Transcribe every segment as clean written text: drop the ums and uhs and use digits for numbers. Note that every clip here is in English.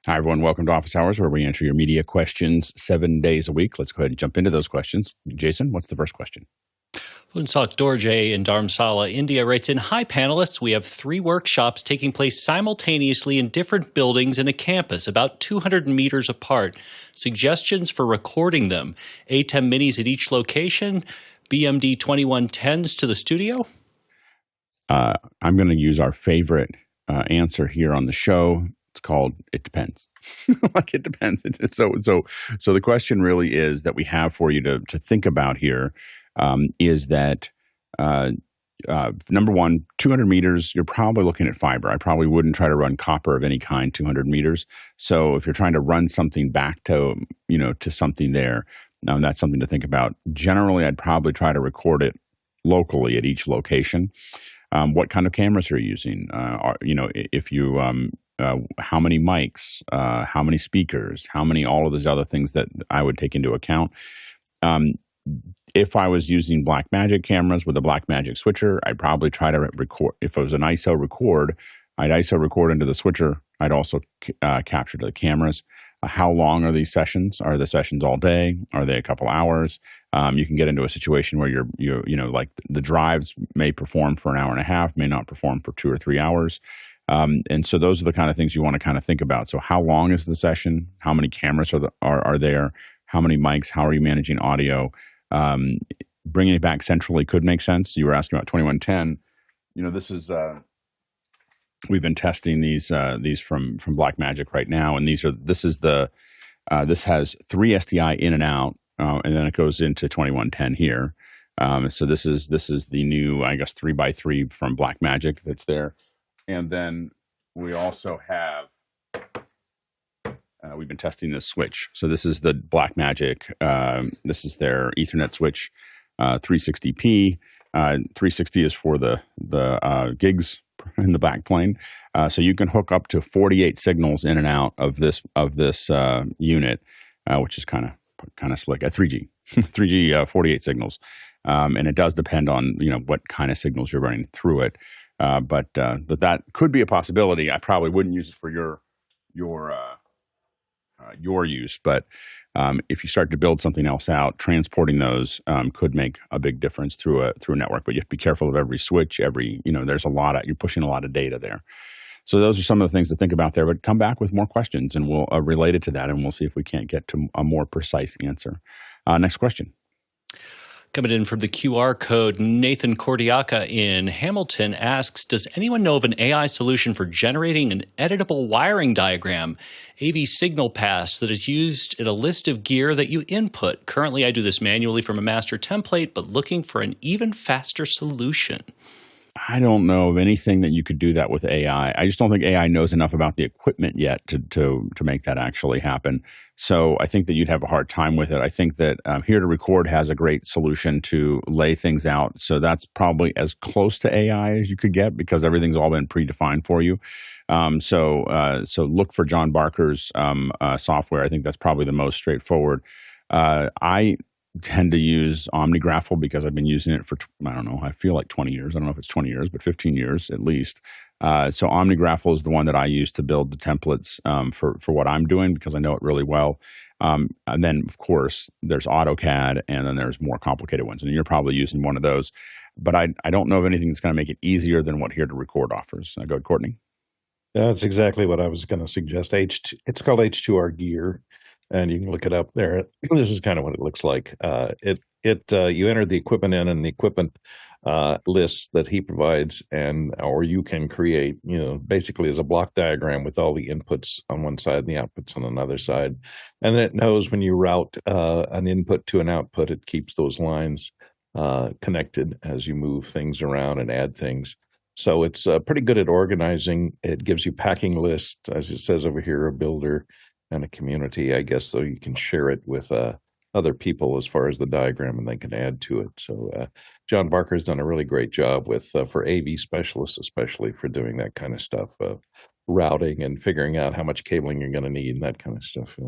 Hi, everyone. Welcome to Office Hours, where we answer your media questions 7 days a week. Let's go ahead and jump into those questions. Jason, what's the first question? Funsak Dorje in Dharamsala, India writes in, "Hi panelists, we have 3 workshops taking place simultaneously in different buildings in a campus about 200 meters apart. Suggestions for recording them? ATEM Minis at each location? BMD 2110s to the studio?" I'm going to use our favorite answer here on the show. It's called "It Depends." Like, it depends. So the question really is that we have for you to think about here is that number one, 200 meters, you're probably looking at fiber. I probably wouldn't try to run copper of any kind 200 meters. So if you're trying to run something back to something there, that's something to think about. Generally, I'd probably try to record it locally at each location. What kind of cameras are you using? If you how many mics, how many speakers, how many all of those other things that I would take into account. If I was using Blackmagic cameras with a Blackmagic switcher, I'd probably try to record. If it was an ISO record, I'd ISO record into the switcher. I'd also capture to the cameras. How long are these sessions? Are the sessions all day? Are they a couple hours? You can get into a situation where like the drives may perform for an hour and a half, may not perform for 2 or 3 hours. And so those are the kind of things you want to kind of think about. So how long is the session? How many cameras are there? How many mics? How are you managing audio? Bringing it back centrally could make sense. You were asking about 2110. This is we've been testing these from Blackmagic right now, and this has 3 SDI in and out, and then it goes into 2110 here. So this is the new, I guess, 3x3 from Blackmagic that's there. And then we also have, we've been testing this switch. So this is the Blackmagic. This is their Ethernet switch, 360p. 360 is for the gigs in the backplane. So you can hook up to 48 signals in and out of this unit, which is kind of slick. At 3G, 48 signals, and it does depend on what kind of signals you're running through it. But that could be a possibility. I probably wouldn't use it for your use, but if you start to build something else out, transporting those could make a big difference through a network. But you have to be careful of every switch. There's you're pushing a lot of data there. So those are some of the things to think about there. But come back with more questions, and we'll relate it to that, and we'll see if we can't get to a more precise answer. Next question. Coming in from the QR code, Nathan Cordiaca in Hamilton asks, "Does anyone know of an AI solution for generating an editable wiring diagram, AV signal pass, that is used in a list of gear that you input? Currently, I do this manually from a master template, but looking for an even faster solution." I don't know of anything that you could do that with AI. I just don't think AI knows enough about the equipment yet to make that actually happen. So I think that you'd have a hard time with it. I think that Here to Record has a great solution to lay things out. So that's probably as close to AI as you could get, because everything's all been predefined for you. So look for John Barker's software. I think that's probably the most straightforward. I tend to use OmniGraffle because I've been using it for, I feel like 20 years. I don't know if it's 20 years, but 15 years at least. So OmniGraffle is the one that I use to build the templates for what I'm doing, because I know it really well. And then, of course, there's AutoCAD, and then there's more complicated ones. And you're probably using one of those. But I don't know of anything that's going to make it easier than what Here to Record offers. Go ahead, Courtney. That's exactly what I was going to suggest. It's called H2R Gear, and you can look it up there. This is kind of what it looks like. You enter the equipment in, and the equipment list that he provides, or you can create, basically as a block diagram with all the inputs on one side and the outputs on another side. And then it knows when you route an input to an output, it keeps those lines connected as you move things around and add things. So it's pretty good at organizing. It gives you packing lists, as it says over here, a builder and a community, I guess, so you can share it with other people as far as the diagram, and they can add to it. So John Barker's done a really great job with for AV specialists, especially for doing that kind of stuff, routing and figuring out how much cabling you're going to need and that kind of stuff.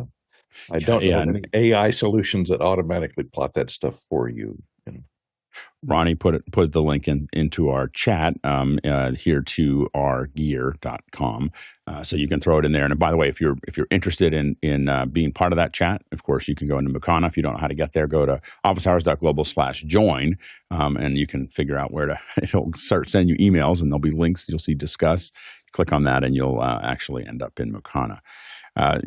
I don't know any AI solutions that automatically plot that stuff for you. Ronnie put the link into our chat here to ourgear.com. So you can throw it in there. And by the way, if you're interested in being part of that chat, of course, you can go into Makana. If you don't know how to get there, go to officehours.global/join, and you can figure out where to. It'll start sending you emails, and there'll be links. You'll see discuss. Click on that, and you'll actually end up in Makana. I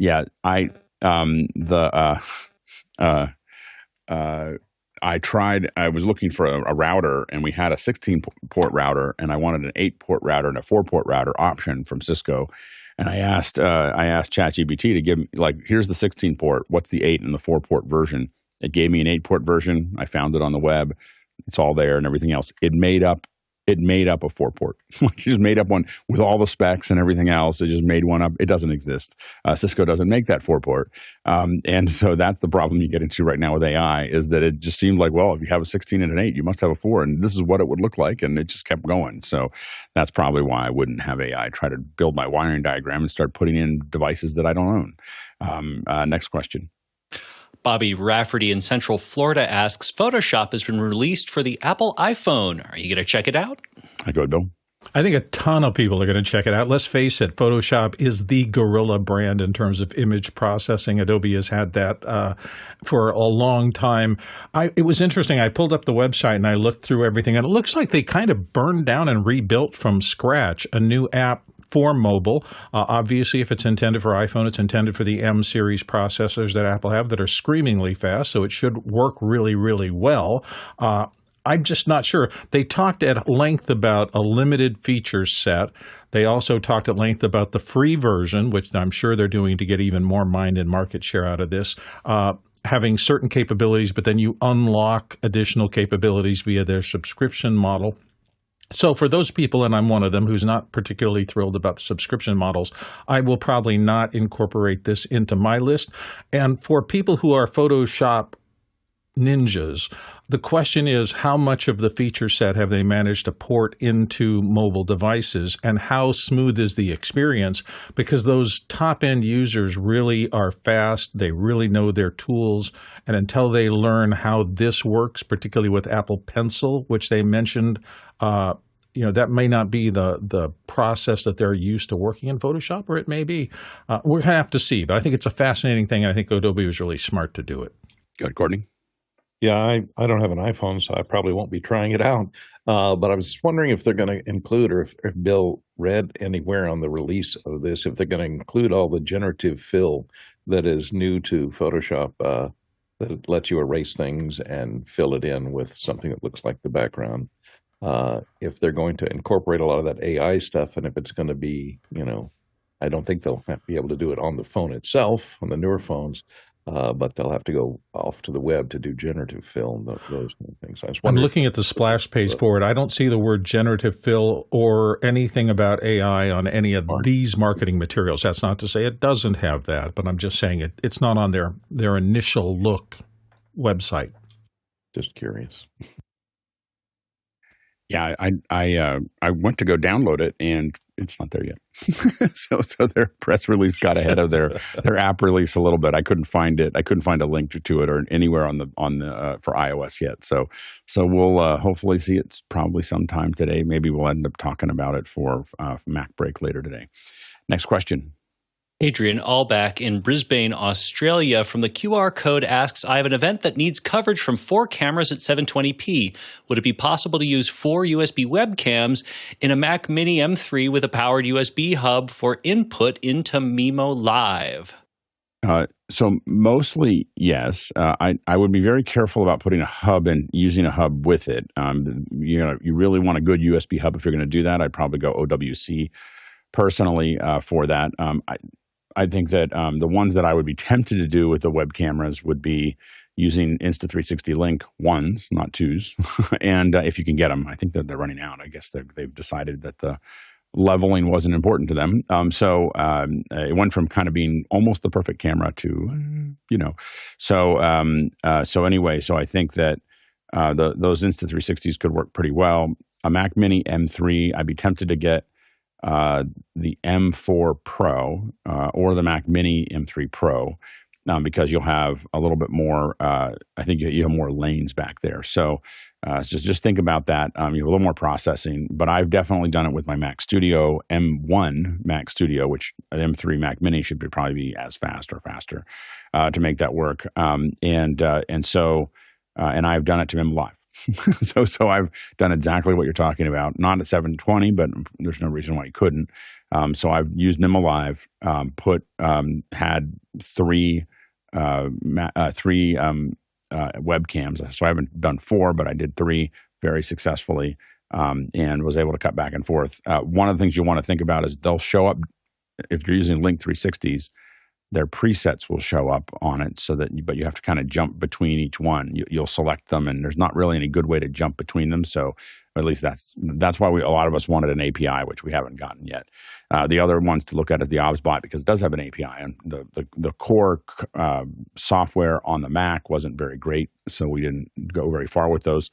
was looking for a router, and we had a 16-port router, and I wanted an 8-port router and a 4-port router option from Cisco. And I asked ChatGPT to give me, like, here's the 16-port, what's the 8 and the 4-port version? It gave me an 8-port version. I found it on the web. It's all there and everything else. It made up a 4-port. It just made up one with all the specs and everything else. It just made one up. It doesn't exist. Cisco doesn't make that 4-port. And so that's the problem you get into right now with AI, is that it just seemed like, well, if you have a 16 and an 8, you must have a 4. And this is what it would look like. And it just kept going. So that's probably why I wouldn't have AI try to build my wiring diagram and start putting in devices that I don't own. Next question. Bobby Rafferty in Central Florida asks, Photoshop has been released for the Apple iPhone. Are you going to check it out? I go, Bill. I think a ton of people are going to check it out. Let's face it, Photoshop is the gorilla brand in terms of image processing. Adobe has had that for a long time. It was interesting. I pulled up the website and I looked through everything, and it looks like they kind of burned down and rebuilt from scratch a new app for mobile. Obviously, if it's intended for iPhone, it's intended for the M series processors that Apple have that are screamingly fast, so it should work really, really well. I'm just not sure. They talked at length about a limited feature set. They also talked at length about the free version, which I'm sure they're doing to get even more mind and market share out of this, having certain capabilities, but then you unlock additional capabilities via their subscription model. So for those people, and I'm one of them who's not particularly thrilled about subscription models, I will probably not incorporate this into my list. And for people who are Photoshop ninjas, the question is, how much of the feature set have they managed to port into mobile devices, and how smooth is the experience? Because those top-end users really are fast. They really know their tools. And until they learn how this works, particularly with Apple Pencil, which they mentioned, that may not be the process that they're used to working in Photoshop, or it may be. We're going to have to see. But I think it's a fascinating thing. I think Adobe was really smart to do it. Good, Courtney. Yeah, I don't have an iPhone, so I probably won't be trying it out. But I was wondering if they're going to include, or if Bill read anywhere on the release of this, if they're going to include all the generative fill that is new to Photoshop, that lets you erase things and fill it in with something that looks like the background. If they're going to incorporate a lot of that AI stuff, and if it's going to be, I don't think they'll be able to do it on the phone itself, on the newer phones. But they'll have to go off to the web to do generative fill and those kind of things. I'm looking at the splash page for it. I don't see the word generative fill or anything about AI on any of these marketing materials. That's not to say it doesn't have that, but I'm just saying it's not on their initial look website. Just curious. Yeah, I went to go download it, and it's not there yet. so their press release got ahead of their app release a little bit. I couldn't find it. I couldn't find a link to it or anywhere on the for iOS yet. So we'll hopefully see it probably sometime today. Maybe we'll end up talking about it for Mac Break later today. Next question. Adrian Allback in Brisbane, Australia, from the QR code asks, I have an event that needs coverage from 4 cameras at 720p. Would it be possible to use 4 USB webcams in a Mac Mini M3 with a powered USB hub for input into mimolive? So mostly, yes. I would be very careful about putting a hub and using a hub with it. You really want a good USB hub if you're going to do that. I'd probably go OWC personally for that. I think that the ones that I would be tempted to do with the web cameras would be using Insta360 Link 1s, not 2s. And if you can get them, I think that they're running out. I guess they've decided that the leveling wasn't important to them. So it went from kind of being almost the perfect camera to, So anyway, so I think that those Insta360s could work pretty well. A Mac Mini M3, I'd be tempted to get the M4 Pro or the Mac Mini M3 Pro. because you'll have a little bit more, I think you have more lanes back there. So just think about that. You have a little more processing, but I've definitely done it with my Mac Studio, M1 Mac Studio, which an M3 Mac Mini should probably be as fast or faster to make that work. And I've done it to mimolive. So I've done exactly what you're talking about, not at 720, but there's no reason why you couldn't. So I've used mimolive, had three webcams. So I haven't done 4, but I did 3 very successfully, and was able to cut back and forth. One of the things you want to think about is they'll show up if you're using Link 360s. Their presets will show up on it, but you have to kind of jump between each one. You'll select them, and there's not really any good way to jump between them. So at least that's why a lot of us wanted an API, which we haven't gotten yet. The other ones to look at is the OBSBot, because it does have an API, and the core software on the Mac wasn't very great, so we didn't go very far with those.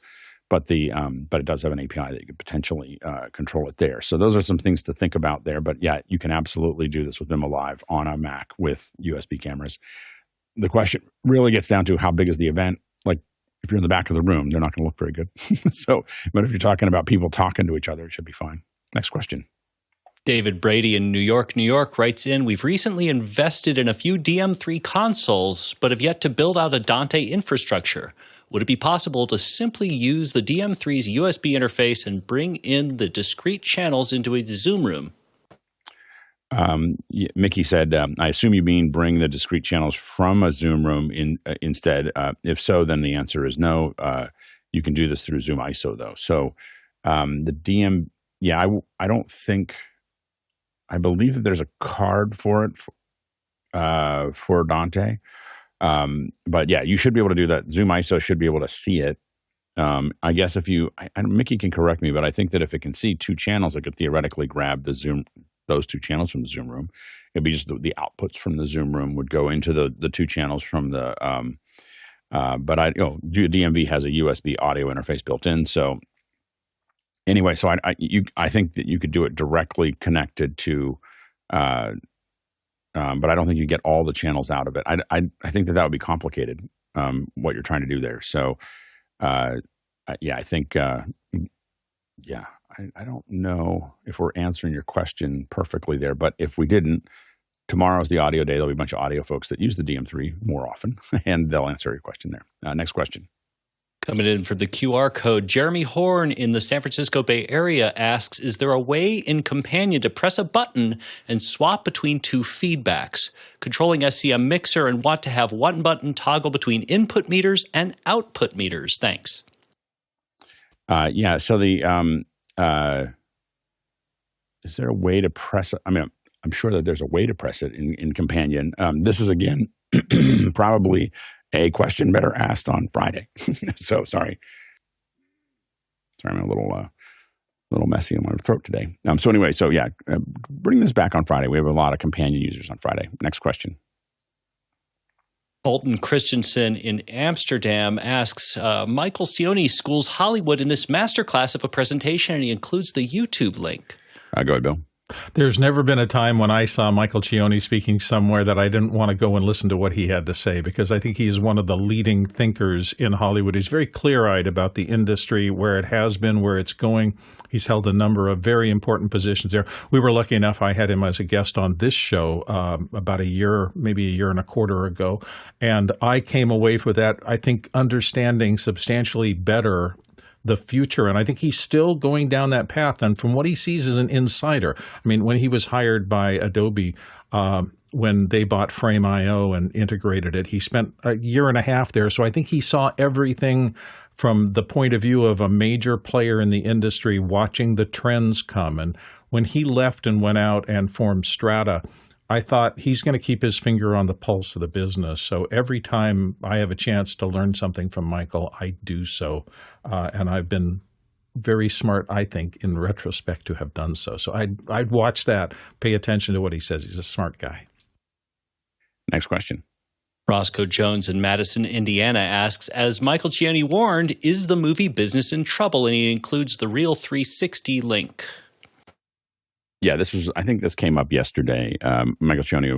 But it does have an API that you could potentially control it there. So those are some things to think about there. But yeah, you can absolutely do this with mimolive on a Mac with USB cameras. The question really gets down to how big is the event. Like if you're in the back of the room, they're not going to look very good. But if you're talking about people talking to each other, it should be fine. Next question. David Brady in New York, writes in, we've recently invested in a few DM3 consoles, but have yet to build out a Dante infrastructure. Would it be possible to simply use the DM3's USB interface and bring in the discrete channels into a Zoom room? Mickey said, I assume you mean bring the discrete channels from a Zoom room instead. If so, then the answer is no. You can do this through Zoom ISO, though. So the DM, I don't think, I believe that there's a card for it for Dante. But yeah, you should be able to do that. Zoom ISO should be able to see it. I guess if Mickey can correct me, but I think that if it can see 2 channels, it could theoretically grab those 2 channels from the Zoom room. It'd be just the outputs from the Zoom room would go into the 2 channels from the, but DMV has a USB audio interface built in. So anyway, so I think that you could do it directly connected to, but I don't think you get all the channels out of it. I think that would be complicated, what you're trying to do there. So, I think, I don't know if we're answering your question perfectly there, but if we didn't, tomorrow's the audio day. There'll be a bunch of audio folks that use the DM3 more often, and they'll answer your question there. Next question. Coming in from the QR code, Jeremy Horn in the San Francisco Bay Area asks, is there a way in Companion to press a button and swap between 2 feedbacks? Controlling SCM Mixer and want to have one button toggle between input meters and output meters. Thanks. So is there a way to press it? I mean, I'm sure that there's a way to press it in Companion. This is, again, probably a question better asked on Friday. So sorry, I'm a little messy in my throat today. Bring this back on Friday. We have a lot of Companion users on Friday. Next question. Alton Christensen in Amsterdam asks, Michael Cioni schools Hollywood in this masterclass of a presentation, and he includes the YouTube link. Go ahead, Bill. There's never been a time when I saw Michael Cioni speaking somewhere that I didn't want to go and listen to what he had to say, because I think he is one of the leading thinkers in Hollywood. He's very clear-eyed about the industry, where it has been, where it's going. He's held a number of very important positions there. We were lucky enough, I had him as a guest on this show about maybe a year and a quarter ago, and I came away with that, I think, understanding substantially better the future. And I think he's still going down that path. And from what he sees as an insider, I mean, when he was hired by Adobe, when they bought Frame.io and integrated it, he spent a year and a half there. So I think he saw everything from the point of view of a major player in the industry watching the trends come. And when he left and went out and formed Strata, I thought he's going to keep his finger on the pulse of the business. So every time I have a chance to learn something from Michael, I do so. And I've been very smart, I think, in retrospect to have done so. So I'd watch that, pay attention to what he says. He's a smart guy. Next question. Roscoe Jones in Madison, Indiana asks, as Michael Cioni warned, is the movie business in trouble? And he includes the Real 360 link. Yeah, I think this came up yesterday. Michael Cioni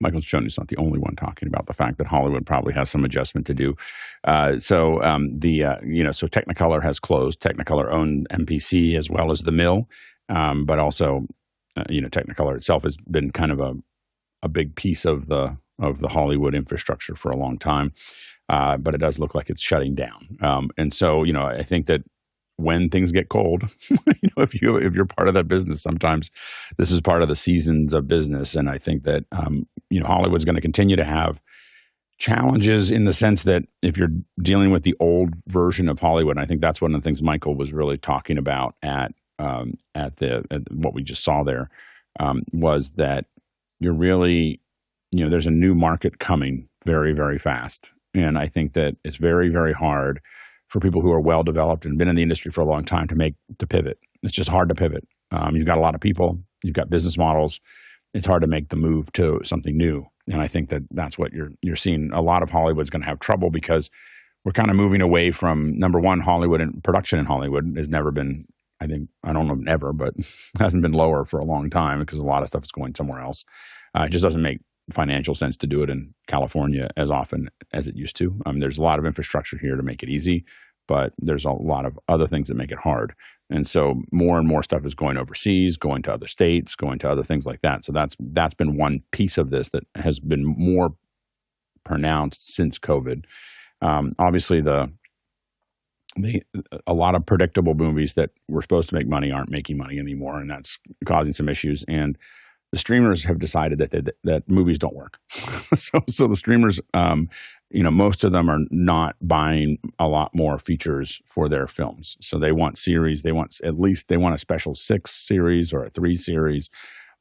Michael Cioni's not the only one talking about the fact that Hollywood probably has some adjustment to do. So Technicolor has closed. Technicolor owned MPC as well as the mill, but also, Technicolor itself has been kind of a big piece of the Hollywood infrastructure for a long time. But it does look like it's shutting down. And so, I think that when things get cold, if you're part of that business, sometimes this is part of the seasons of business. And I think that, Hollywood's going to continue to have challenges in the sense that if you're dealing with the old version of Hollywood, and I think that's one of the things Michael was really talking about at what we just saw there, was that you're really, there's a new market coming very, very fast. And I think that it's very, very hard for people who are well developed and been in the industry for a long time to pivot. It's just hard to pivot. You've got a lot of people, you've got business models. It's hard to make the move to something new. And I think that that's what you're seeing. A lot of Hollywood's going to have trouble because we're kind of moving away from, number one, Hollywood, and production in Hollywood has never been, I don't know never, but hasn't been lower for a long time because a lot of stuff is going somewhere else. It just doesn't make financial sense to do it in California as often as it used to. There's a lot of infrastructure here to make it easy, but there's a lot of other things that make it hard. And so more and more stuff is going overseas, going to other states, going to other things like that. So that's been one piece of this that has been more pronounced since COVID. Obviously, a lot of predictable movies that were supposed to make money aren't making money anymore, and that's causing some issues. And the streamers have decided that movies don't work. so the streamers, most of them are not buying a lot more features for their films. So they want series. They want a special 6 series or a 3 series.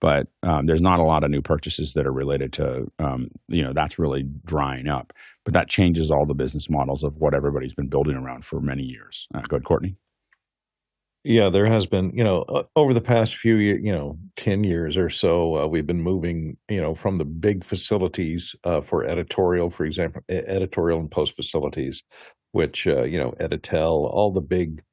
But there's not a lot of new purchases that are related to, that's really drying up. But that changes all the business models of what everybody's been building around for many years. Go ahead, Courtney. Yeah, there has been, over the past few years, 10 years or so, we've been moving, from the big facilities for editorial, for example, editorial and post facilities, which, Editel, all the big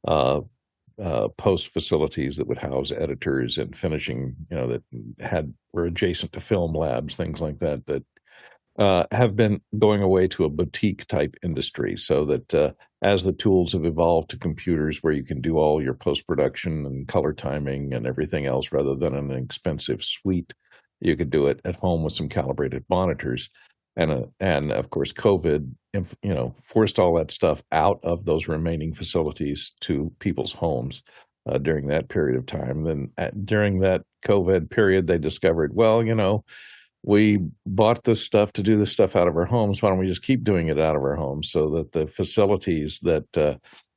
post facilities that would house editors and finishing, that were adjacent to film labs, things like that have been going away to a boutique type industry, so that as the tools have evolved to computers where you can do all your post-production and color timing and everything else rather than an expensive suite, you could do it at home with some calibrated monitors. And of course, COVID, forced all that stuff out of those remaining facilities to people's homes during that period of time. Then during that COVID period, they discovered, we bought this stuff to do this stuff out of our homes. Why don't we just keep doing it out of our homes? So that the facilities that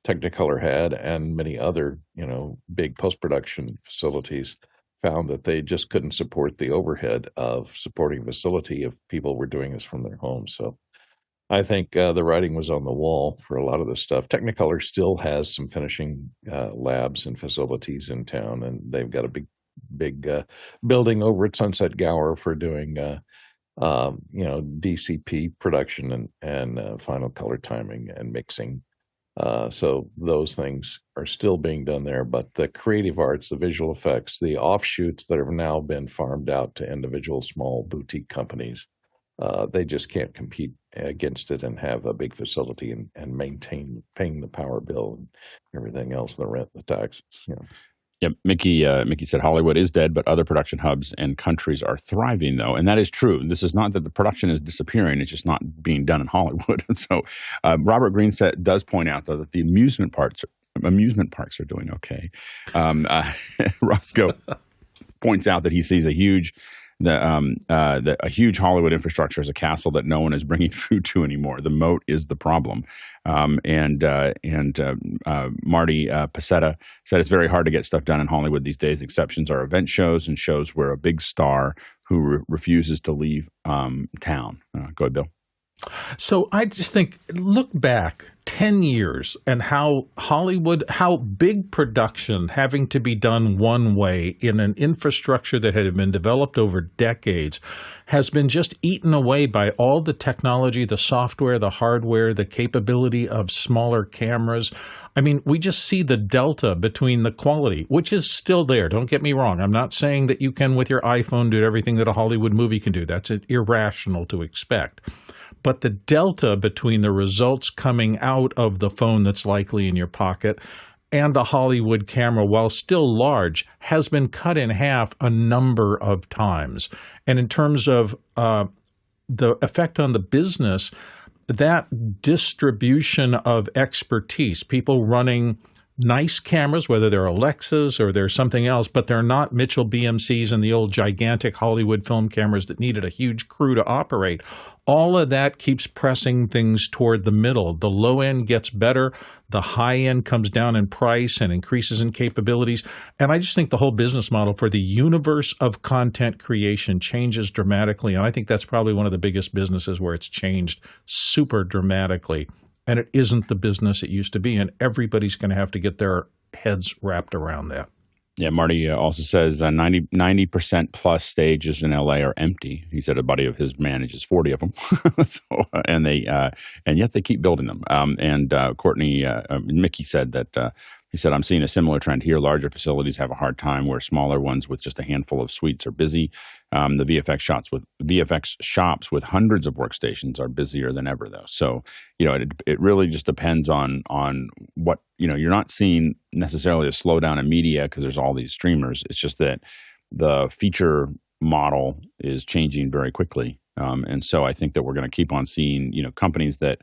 Technicolor had and many other, big post-production facilities found that they just couldn't support the overhead of supporting a facility if people were doing this from their homes. So I think the writing was on the wall for a lot of this stuff. Technicolor still has some finishing labs and facilities in town, and they've got a big building over at Sunset Gower for doing DCP production and final color timing and mixing. So those things are still being done there, but the creative arts, the visual effects, the offshoots that have now been farmed out to individual small boutique companies, they just can't compete against it and have a big facility and maintain paying the power bill and everything else, the rent, the tax. Yeah, Mickey said Hollywood is dead, but other production hubs and countries are thriving, though. And that is true. This is not that the production is disappearing. It's just not being done in Hollywood. And so Robert Greenset does point out, though, that the amusement parks are doing okay. Roscoe points out that he sees a huge Hollywood infrastructure as a castle that no one is bringing food to anymore. The moat is the problem. And Marty Pacetta said it's very hard to get stuff done in Hollywood these days. Exceptions are event shows and shows where a big star who refuses to leave town. Go ahead, Bill. So I just think, look back 10 years and how Hollywood, how big production having to be done one way in an infrastructure that had been developed over decades has been just eaten away by all the technology, the software, the hardware, the capability of smaller cameras. I mean, we just see the delta between the quality, which is still there. Don't get me wrong. I'm not saying that you can, with your iPhone, do everything that a Hollywood movie can do. That's irrational to expect. But the delta between the results coming out of the phone that's likely in your pocket and the Hollywood camera, while still large, has been cut in half a number of times. And in terms of the effect on the business, that distribution of expertise, people running nice cameras, whether they're Alexas or they're something else, but they're not Mitchell BMCs and the old gigantic Hollywood film cameras that needed a huge crew to operate. All of that keeps pressing things toward the middle. The low end gets better. The high end comes down in price and increases in capabilities. And I just think the whole business model for the universe of content creation changes dramatically. And I think that's probably one of the biggest businesses where it's changed super dramatically. And it isn't the business it used to be, and everybody's going to have to get their heads wrapped around that. Yeah, Marty also says 90% plus stages in LA are empty. He said a buddy of his manages 40 of them, and yet they keep building them. Courtney Mickey said that. He said, I'm seeing a similar trend here. Larger facilities have a hard time where smaller ones with just a handful of suites are busy. The VFX shops with hundreds of workstations are busier than ever, though. So, it really just depends on what, you're not seeing necessarily a slowdown in media because there's all these streamers. It's just that the feature model is changing very quickly. And so I think that we're going to keep on seeing, companies that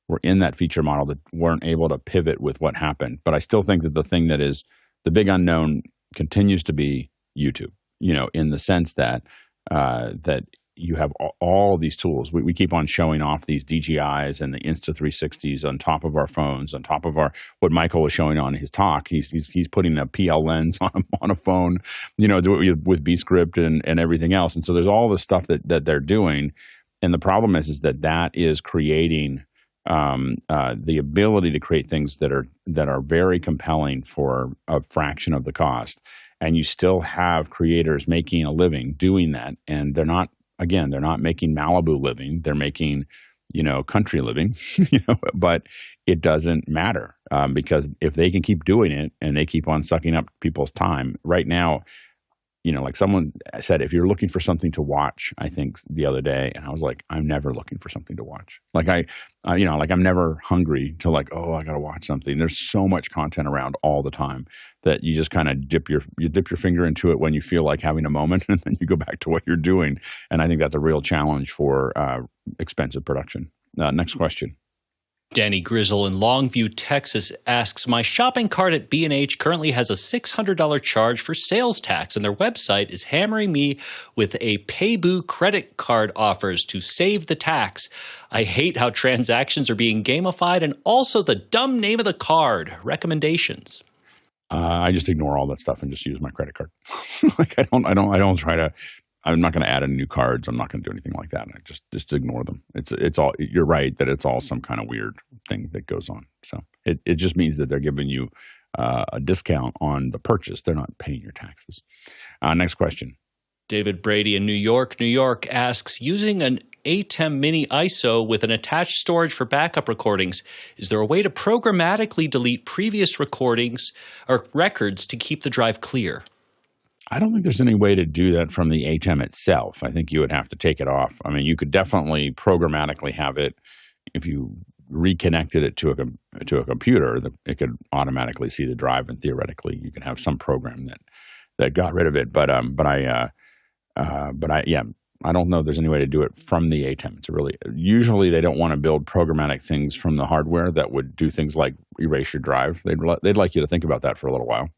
were in that feature model that weren't able to pivot with what happened. But I still think that the thing that is the big unknown continues to be YouTube, in the sense that that you have all these tools. We keep on showing off these DJIs and the Insta360s on top of our phones, on top of what Michael was showing on his talk. He's putting a PL lens on a phone, with BScript and everything else. And so there's all this stuff that they're doing. And the problem is that is creating the ability to create things that are very compelling for a fraction of the cost, and you still have creators making a living doing that, and they're not making Malibu living, they're making country living, but it doesn't matter because if they can keep doing it and they keep on sucking up people's time right now. Like someone said, if you're looking for something to watch, I think the other day, and I was like, I'm never looking for something to watch. Like I'm never hungry to I got to watch something. There's so much content around all the time that you just kind of dip your finger into it when you feel like having a moment, and then you go back to what you're doing. And I think that's a real challenge for expensive production. Next question. Danny Grizzle in Longview, Texas asks, my shopping cart at B&H currently has a $600 charge for sales tax, and their website is hammering me with a Payboo credit card offers to save the tax. I hate how transactions are being gamified and also the dumb name of the card. Recommendations? I just ignore all that stuff and just use my credit card. I don't try to. I'm not going to add any new cards. I'm not going to do anything like that. I just ignore them. It's all. You're right that it's all some kind of weird thing that goes on. So it just means that they're giving you a discount on the purchase. They're not paying your taxes. Next question. David Brady in New York asks, using an ATEM Mini ISO with an attached storage for backup recordings, is there a way to programmatically delete previous recordings or records to keep the drive clear? I don't think there's any way to do that from the ATEM itself. I think you would have to take it off. I mean, you could definitely programmatically have it. If you reconnected it to a computer, it could automatically see the drive, and theoretically, you could have some program that got rid of it. I don't know if there's any way to do it from the ATEM. Usually they don't want to build programmatic things from the hardware that would do things like erase your drive. They'd like you to think about that for a little while.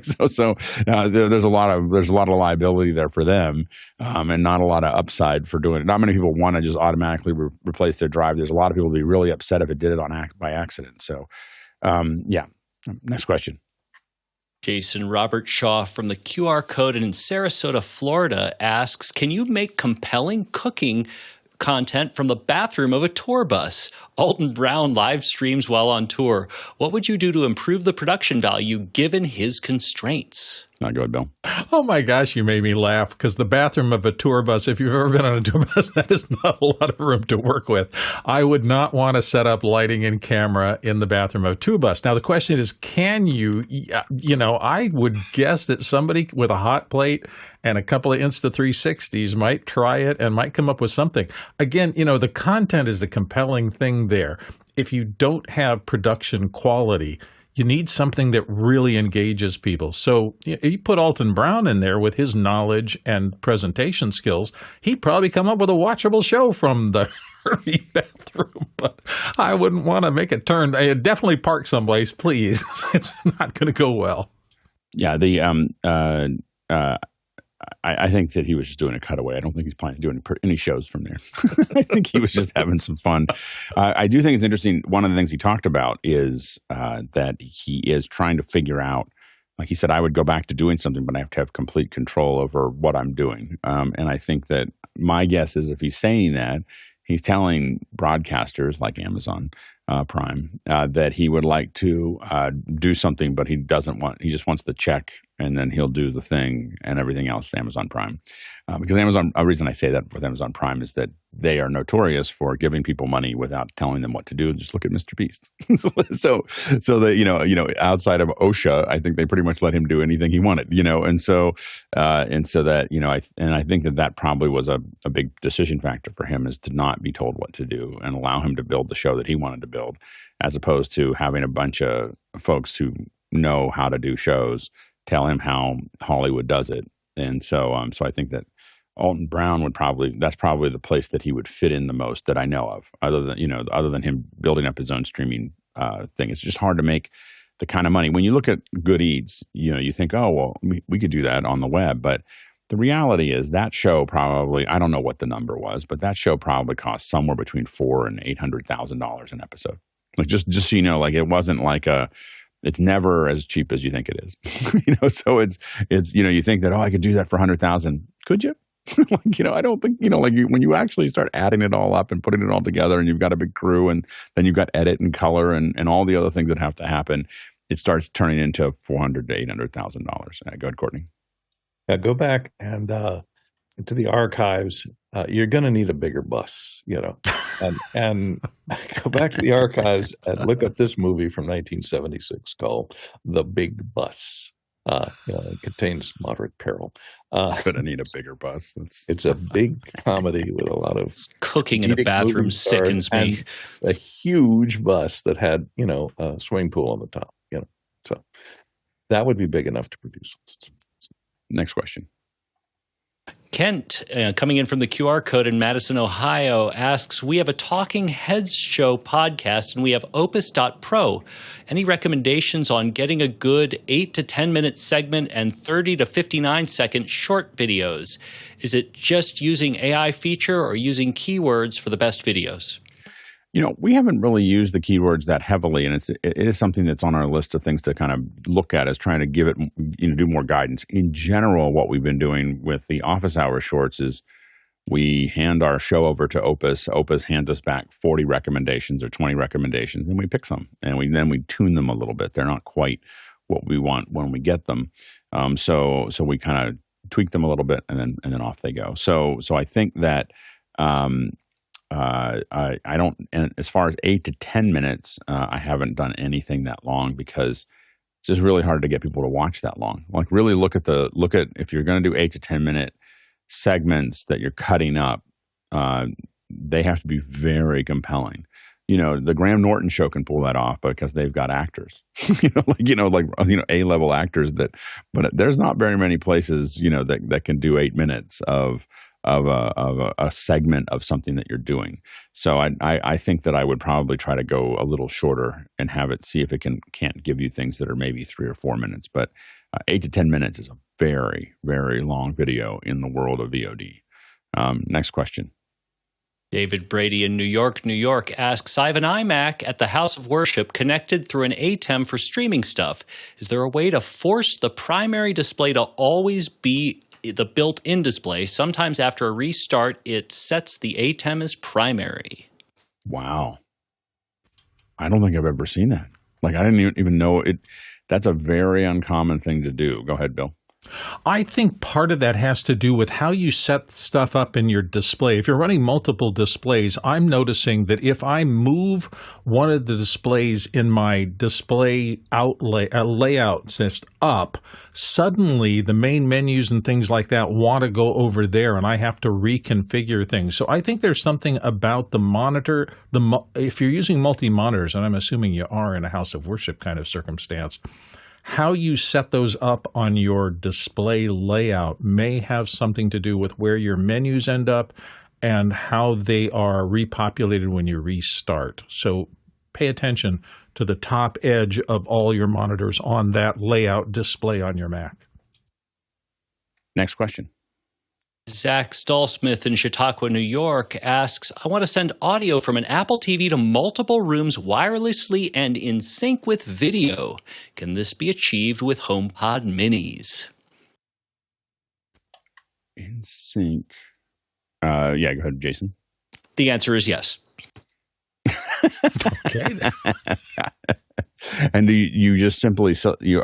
There's a lot of liability there for them, and not a lot of upside for doing it. Not many people want to just automatically replace their drive. There's a lot of people who'd be really upset if it did it by accident. So, next question. Jason Robert Shaw from the QR code in Sarasota, Florida asks, can you make compelling cooking content from the bathroom of a tour bus. Alton Brown live streams while on tour. What would you do to improve the production value given his constraints? Go ahead, Bill. Oh my gosh, you made me laugh because the bathroom of a tour bus, if you've ever been on a tour bus, that is not a lot of room to work with. I would not want to set up lighting and camera in the bathroom of a tour bus. Now, the question is, can you, I would guess that somebody with a hot plate and a couple of Insta360s might try it and might come up with something. Again, the content is the compelling thing there. If you don't have production quality, you need something that really engages people. So you put Alton Brown in there with his knowledge and presentation skills, he'd probably come up with a watchable show from the bathroom. But I wouldn't want to make it turn. Definitely park someplace, please. It's not going to go well. Yeah, I think that he was just doing a cutaway. I don't think he's planning to do any shows from there. I think he was just having some fun. I do think it's interesting. One of the things he talked about is that he is trying to figure out, like he said, I would go back to doing something, but I have to have complete control over what I'm doing. And I think that my guess is if he's saying that, he's telling broadcasters like Amazon Prime that he would like to do something, but he just wants the check, and then he'll do the thing and everything else Amazon Prime. Because a reason I say that with Amazon Prime is that they are notorious for giving people money without telling them what to do. Just look at Mr. Beast. so that, outside of OSHA, I think they pretty much let him do anything he wanted, and so that, I think that probably was a big decision factor for him, is to not be told what to do and allow him to build the show that he wanted to build, as opposed to having a bunch of folks who know how to do shows tell him how Hollywood does it. And so I think that Alton Brown that's probably the place that he would fit in the most that I know of, other than him building up his own streaming thing. It's just hard to make the kind of money. When you look at Good Eats, you think, oh, well, we could do that on the web. But the reality is that show probably, I don't know what the number was, but that show probably cost somewhere between $400,000 and $800,000 an episode. Like just so you know, like it wasn't like it's never as cheap as you think it is. So it's you think that, I could do that for 100,000. Could you? I don't think, when you actually start adding it all up and putting it all together, and you've got a big crew, and then you've got edit and color and all the other things that have to happen, it starts turning into $400,000 to $800,000. Go ahead, Courtney. Yeah, go back and into the archives. You're going to need a bigger bus, and go back to the archives and look up this movie from 1976 called The Big Bus. It contains moderate peril. Gonna need a bigger bus. It's a big comedy with a lot of cooking in a bathroom sickens me. A huge bus that had, a swimming pool on the top. So that would be big enough to produce. Next question. Kent, coming in from the QR code in Madison, Ohio, asks, we have a Talking Heads show podcast, and we have Opus.pro. Any recommendations on getting a good 8 to 10 minute segment and 30 to 59 second short videos? Is it just using AI feature or using keywords for the best videos? We haven't really used the keywords that heavily, and it is something that's on our list of things to kind of look at, as trying to give it, do more guidance. In general, what we've been doing with the office hour shorts is we hand our show over to Opus. Opus hands us back 40 recommendations or 20 recommendations, and we pick some, and then we tune them a little bit. They're not quite what we want when we get them, so we kind of tweak them a little bit, and then off they go. So I think that. I don't, and as far as 8 to 10 minutes, I haven't done anything that long, because it's just really hard to get people to watch that long. Like, really look at if you're going to do 8 to 10 minute segments that you're cutting up, they have to be very compelling. The Graham Norton show can pull that off because they've got actors, A-level actors but there's not very many places, that can do 8 minutes of a segment of something that you're doing. So I think that I would probably try to go a little shorter and have it, see if it can't give you things that are maybe 3 or 4 minutes. But 8 to 10 minutes is a very, very long video in the world of VOD. Next question. David Brady in New York asks, I have an iMac at the house of worship connected through an ATEM for streaming stuff. Is there a way to force the primary display to always be the built-in display. Sometimes after a restart, it sets the ATEM as primary. Wow. I don't think I've ever seen that. Like, I didn't even know it. That's a very uncommon thing to do. Go ahead, Bill. I think part of that has to do with how you set stuff up in your display. If you're running multiple displays, I'm noticing that if I move one of the displays in my display layout just up, suddenly the main menus and things like that want to go over there, and I have to reconfigure things. So I think there's something about the monitor. If you're using multi-monitors, and I'm assuming you are in a house of worship kind of circumstance, how you set those up on your display layout may have something to do with where your menus end up and how they are repopulated when you restart. So pay attention to the top edge of all your monitors on that layout display on your Mac. Next question. Zach Stallsmith in Chautauqua, New York asks, I want to send audio from an Apple TV to multiple rooms wirelessly and in sync with video. Can this be achieved with HomePod Minis? In sync. Yeah, go ahead, Jason. The answer is yes. Okay. And do you just simply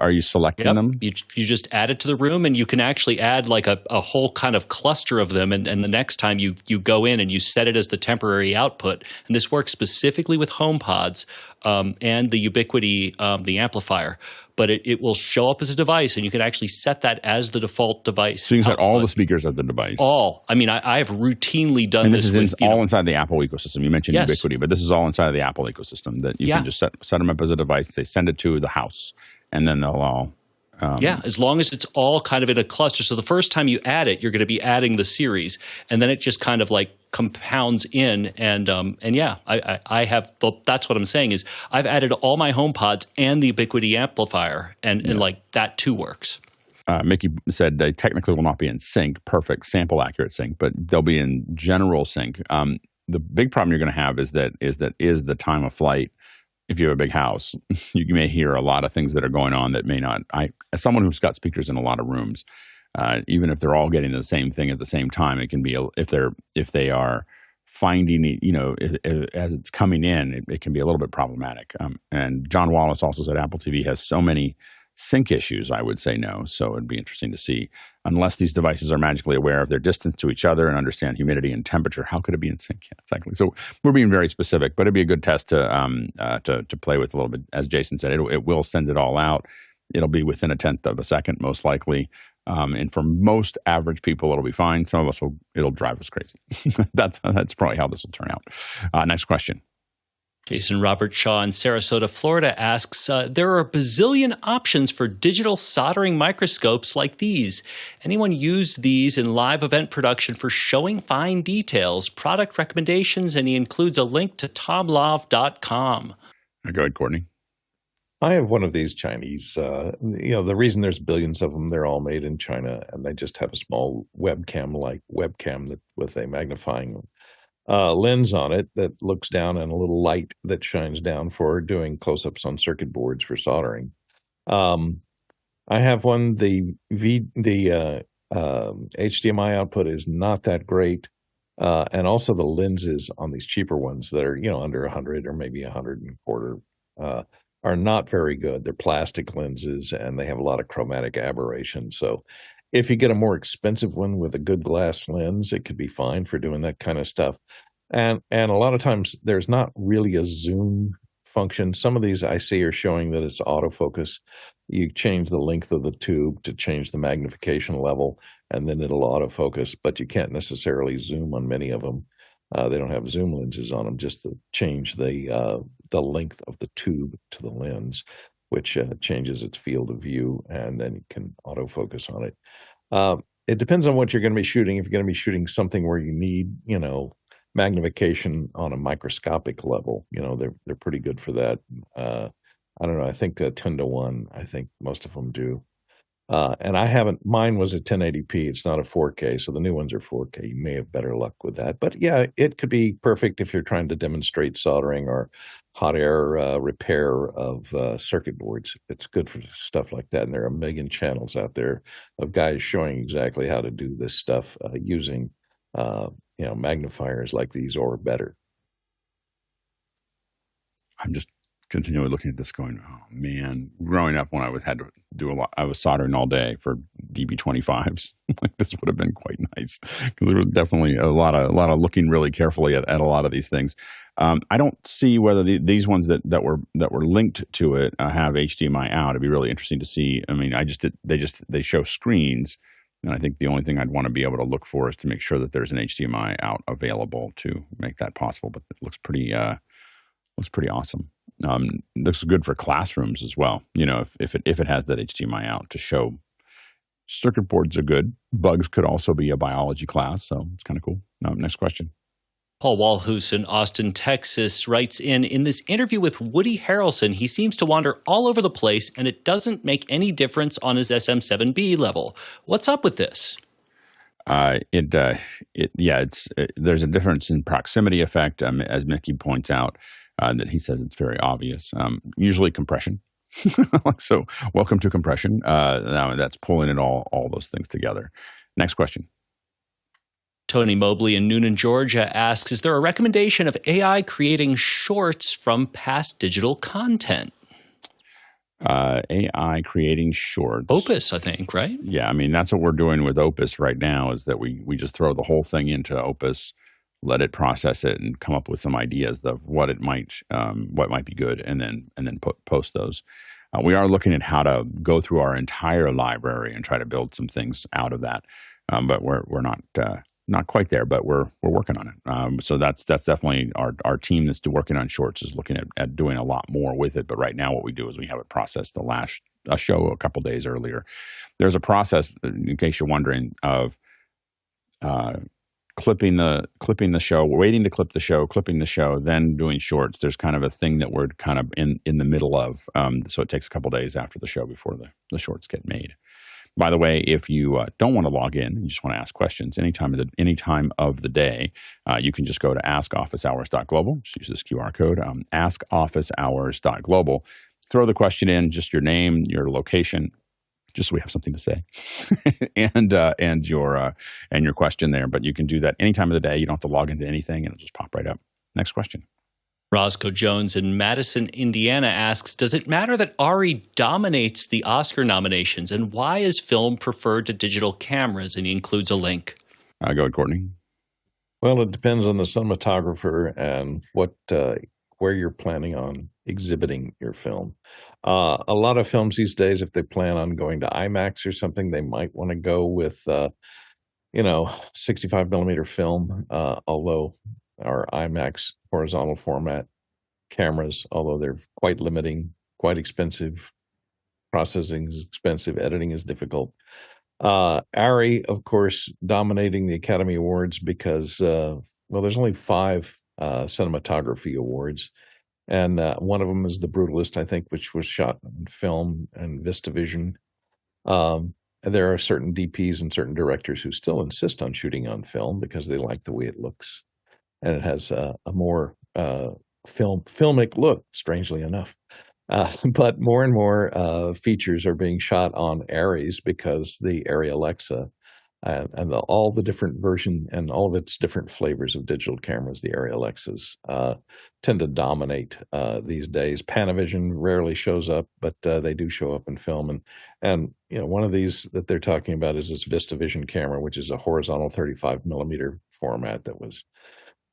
are you selecting them? You just add it to the room, and you can actually add like a whole kind of cluster of them. And the next time you go in and you set it as the temporary output, and this works specifically with HomePods and the Ubiquiti, the amplifier. But it will show up as a device, and you can actually set that as the default device. So you can set all the speakers as the device. All. I mean, I have routinely done and this. This is all inside the Apple ecosystem. You mentioned Yes. Ubiquiti, but this is all inside of the Apple ecosystem that you can just set them up as a device, say send it to the house, and then they'll all as long as it's all kind of in a cluster. So the first time you add it, you're going to be adding the series, and then it just kind of like compounds in. And yeah, I have. That's what I'm saying is I've added all my HomePods and the Ubiquiti amplifier, and like that too works. Mickey said they technically will not be in sync, perfect sample accurate sync, but they'll be in general sync. The big problem you're going to have is the time of flight. If you have a big house, you may hear a lot of things that are going on that may not. As someone who's got speakers in a lot of rooms, even if they're all getting the same thing at the same time, it can be if they are finding it, as it's coming in, it can be a little bit problematic. And John Wallace also said Apple TV has so many sync issues. I would say no. So it'd be interesting to see, unless these devices are magically aware of their distance to each other and understand humidity and temperature. How could it be in sync? Yeah, exactly. So we're being very specific, but it'd be a good test to play with a little bit. As Jason said, it will send it all out. It'll be within a tenth of a second, most likely. And for most average people, it'll be fine. Some of us it'll drive us crazy. That's probably how this will turn out. Next question. Jason Robert Shaw in Sarasota, Florida asks, there are a bazillion options for digital soldering microscopes like these. Anyone use these in live event production for showing fine details, product recommendations, and he includes a link to tomlov.com. Go ahead, Courtney. I have one of these Chinese, the reason there's billions of them, they're all made in China, and they just have a small webcam-like webcam with a magnifying lens on it that looks down and a little light that shines down for doing close-ups on circuit boards for soldering. I have one. The HDMI output is not that great, and also the lenses on these cheaper ones that are under 100 or maybe 125 are not very good. They're plastic lenses and they have a lot of chromatic aberration. So if you get a more expensive one with a good glass lens, it could be fine for doing that kind of stuff. And a lot of times there's not really a zoom function. Some of these I see are showing that it's autofocus. You change the length of the tube to change the magnification level, and then it'll autofocus, but you can't necessarily zoom on many of them. They don't have zoom lenses on them, just to change the length of the tube to the lens, which changes its field of view, and then you can autofocus on it. It depends on what you're going to be shooting. If you're going to be shooting something where you need, magnification on a microscopic level, they're pretty good for that. I don't know. I think 10 to 1. I think most of them do. And I haven't, mine was a 1080p. It's not a 4K. So the new ones are 4K. You may have better luck with that. But yeah, it could be perfect if you're trying to demonstrate soldering or hot air repair of circuit boards. It's good for stuff like that. And there are a million channels out there of guys showing exactly how to do this stuff using, magnifiers like these or better. I'm just continually looking at this going, oh man, growing up when I had to do a lot, I was soldering all day for DB25s. Like this would have been quite nice because there was definitely a lot of looking really carefully at a lot of these things. I don't see whether these ones that were linked to it have HDMI out. It'd be really interesting to see. I mean, they show screens. And I think the only thing I'd want to be able to look for is to make sure that there's an HDMI out available to make that possible. But it looks pretty awesome. Looks good for classrooms as well. You know, if it has that HDMI out to show circuit boards are good. Bugs could also be a biology class, so it's kind of cool. Next question. Paul Walhus in Austin, Texas writes in this interview with Woody Harrelson, he seems to wander all over the place and it doesn't make any difference on his SM7B level. What's up with this? There's a difference in proximity effect, as Mickey points out, that he says it's very obvious. Usually compression. So welcome to compression. Now that's pulling it all those things together. Next question. Tony Mobley in Noonan, Georgia asks, is there a recommendation of AI creating shorts from past digital content? AI creating shorts. Opus, I think, right? Yeah, I mean, that's what we're doing with Opus right now is that we just throw the whole thing into Opus, let it process it, and come up with some ideas of what might be good, and then post those. We are looking at how to go through our entire library and try to build some things out of that, but we're not quite there, but we're working on it. So that's definitely our team that's working on shorts is looking at doing a lot more with it. But right now what we do is we have it processed a show a couple days earlier. There's a process, in case you're wondering, of clipping the show, waiting to clip the show, clipping the show, then doing shorts. There's kind of a thing that we're kind of in the middle of. So it takes a couple days after the show before the shorts get made. By the way, if you don't want to log in, you just want to ask questions any time of the day, you can just go to askofficehours.global. Just use this QR code, askofficehours.global. Throw the question in, just your name, your location, just so we have something to say, and your question there. But you can do that any time of the day. You don't have to log into anything, and it'll just pop right up. Next question. Roscoe Jones in Madison, Indiana asks, does it matter that Arri dominates the Oscar nominations, and why is film preferred to digital cameras? And he includes a link. Go ahead, Courtney. Well, it depends on the cinematographer and where you're planning on exhibiting your film. A lot of films these days, if they plan on going to IMAX or something, they might want to go with 65 millimeter film, although our IMAX horizontal format cameras, although they're quite limiting, quite expensive. Processing is expensive. Editing is difficult. Arri, of course, dominating the Academy Awards because, there's only 5 cinematography awards. And one of them is The Brutalist, I think, which was shot on film and VistaVision. There are certain DPs and certain directors who still insist on shooting on film because they like the way it looks. And it has a more filmic look, strangely enough. But more and more features are being shot on Arris because the Arri Alexa and all the different version and all of its different flavors of digital cameras, the Arri Alexas, tend to dominate these days. Panavision rarely shows up, but they do show up in film. And one of these that they're talking about is this VistaVision camera, which is a horizontal 35 millimeter format that was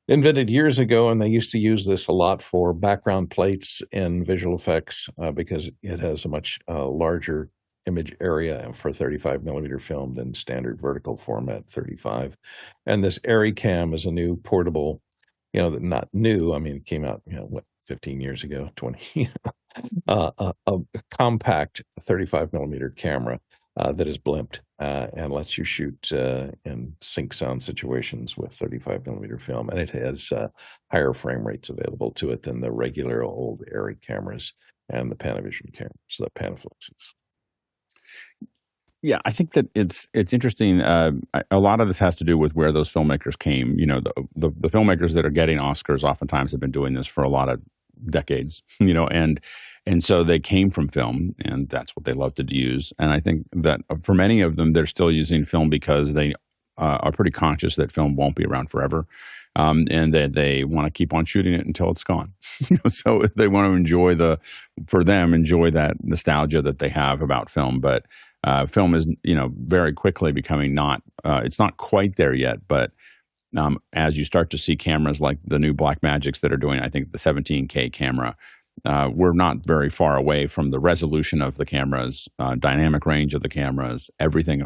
invented years ago, and they used to use this a lot for background plates in visual effects because it has a much larger image area for 35 millimeter film than standard vertical format 35. And this Arri Cam is a new portable, not new. I mean, it came out, 15 years ago, 20, a compact 35 millimeter camera that is blimped and lets you shoot in sync sound situations with 35 millimeter film. And it has higher frame rates available to it than the regular old Arri cameras and the Panavision cameras, the Panaflexes. Yeah, I think that it's interesting. A lot of this has to do with where those filmmakers came. You know, the filmmakers that are getting Oscars oftentimes have been doing this for a lot of decades. You know, and so they came from film, and that's what they love to use. And I think that for many of them, they're still using film because they are pretty conscious that film won't be around forever. And that they want to keep on shooting it until it's gone. So they want to enjoy that nostalgia that they have about film. But film is, very quickly becoming it's not quite there yet. But as you start to see cameras like the new Blackmagics that are doing, I think the 17K camera, we're not very far away from the resolution of the cameras, dynamic range of the cameras. Everything,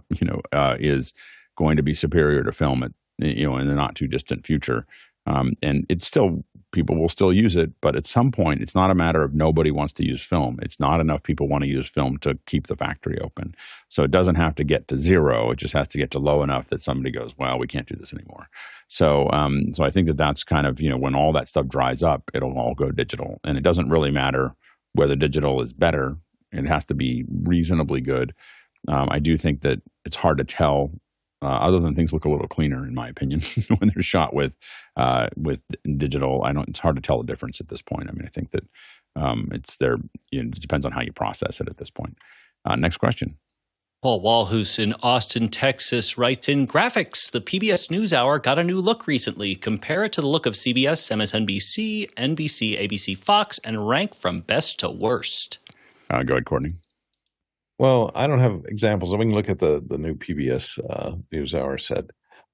is going to be superior to film in the not too distant future. And it's still, people will still use it, but at some point, it's not a matter of nobody wants to use film. It's not enough people want to use film to keep the factory open. So it doesn't have to get to zero. It just has to get to low enough that somebody goes, well, we can't do this anymore. So I think that's kind of, when all that stuff dries up, it'll all go digital. And it doesn't really matter whether digital is better. It has to be reasonably good. I do think that it's hard to tell. Other than things look a little cleaner, in my opinion, when they're shot with digital, it's hard to tell the difference at this point. I mean, I think that it's there. It depends on how you process it at this point. Next question. Paul Wall, who's in Austin, Texas, writes in graphics. The PBS News Hour got a new look recently. Compare it to the look of CBS, MSNBC, NBC, ABC, Fox, and rank from best to worst. Go ahead, Courtney. Well, I don't have examples. We can look at the new PBS News Hour set.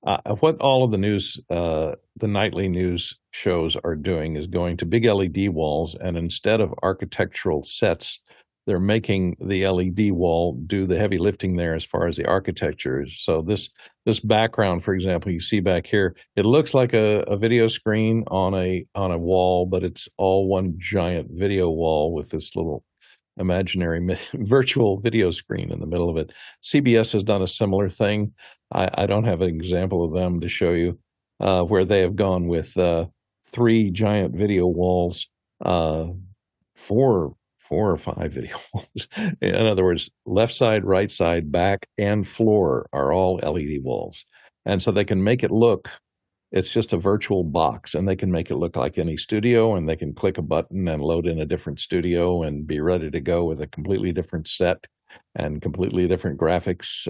What all of the news, the nightly news shows are doing is going to big LED walls, and instead of architectural sets, they're making the LED wall do the heavy lifting there as far as the architecture. So this background, for example, you see back here, it looks like a video screen on a wall, but it's all one giant video wall with this little imaginary virtual video screen in the middle of it. CBS has done a similar thing. I don't have an example of them to show you where they have gone with 3 giant video walls, 4 or 5 video walls. In other words, left side, right side, back, and floor are all LED walls. And so they can make it look, it's just a virtual box, and they can make it look like any studio, and they can click a button and load in a different studio and be ready to go with a completely different set and completely different graphics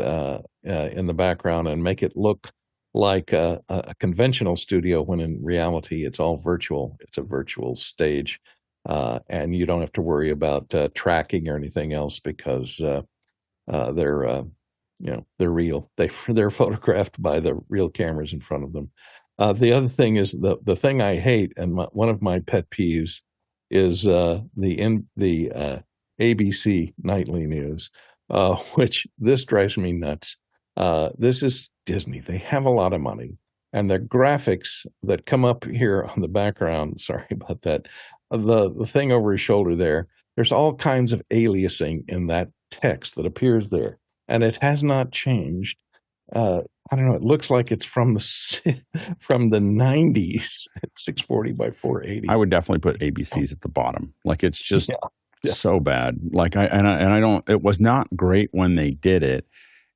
in the background and make it look like a conventional studio when in reality it's all virtual. It's a virtual stage, and you don't have to worry about tracking or anything else because they're real. They're photographed by the real cameras in front of them. The other thing is the thing I hate, and one of my pet peeves, is the ABC nightly news, which this drives me nuts. This is Disney. They have a lot of money, and the graphics that come up here on the background, sorry about that, the thing over his shoulder there's all kinds of aliasing in that text that appears there, and it has not changed. I don't know. It looks like it's from the 90s at 640 by 480. I would definitely put ABCs at the bottom. Like it's just so bad. Like I don't. It was not great when they did it,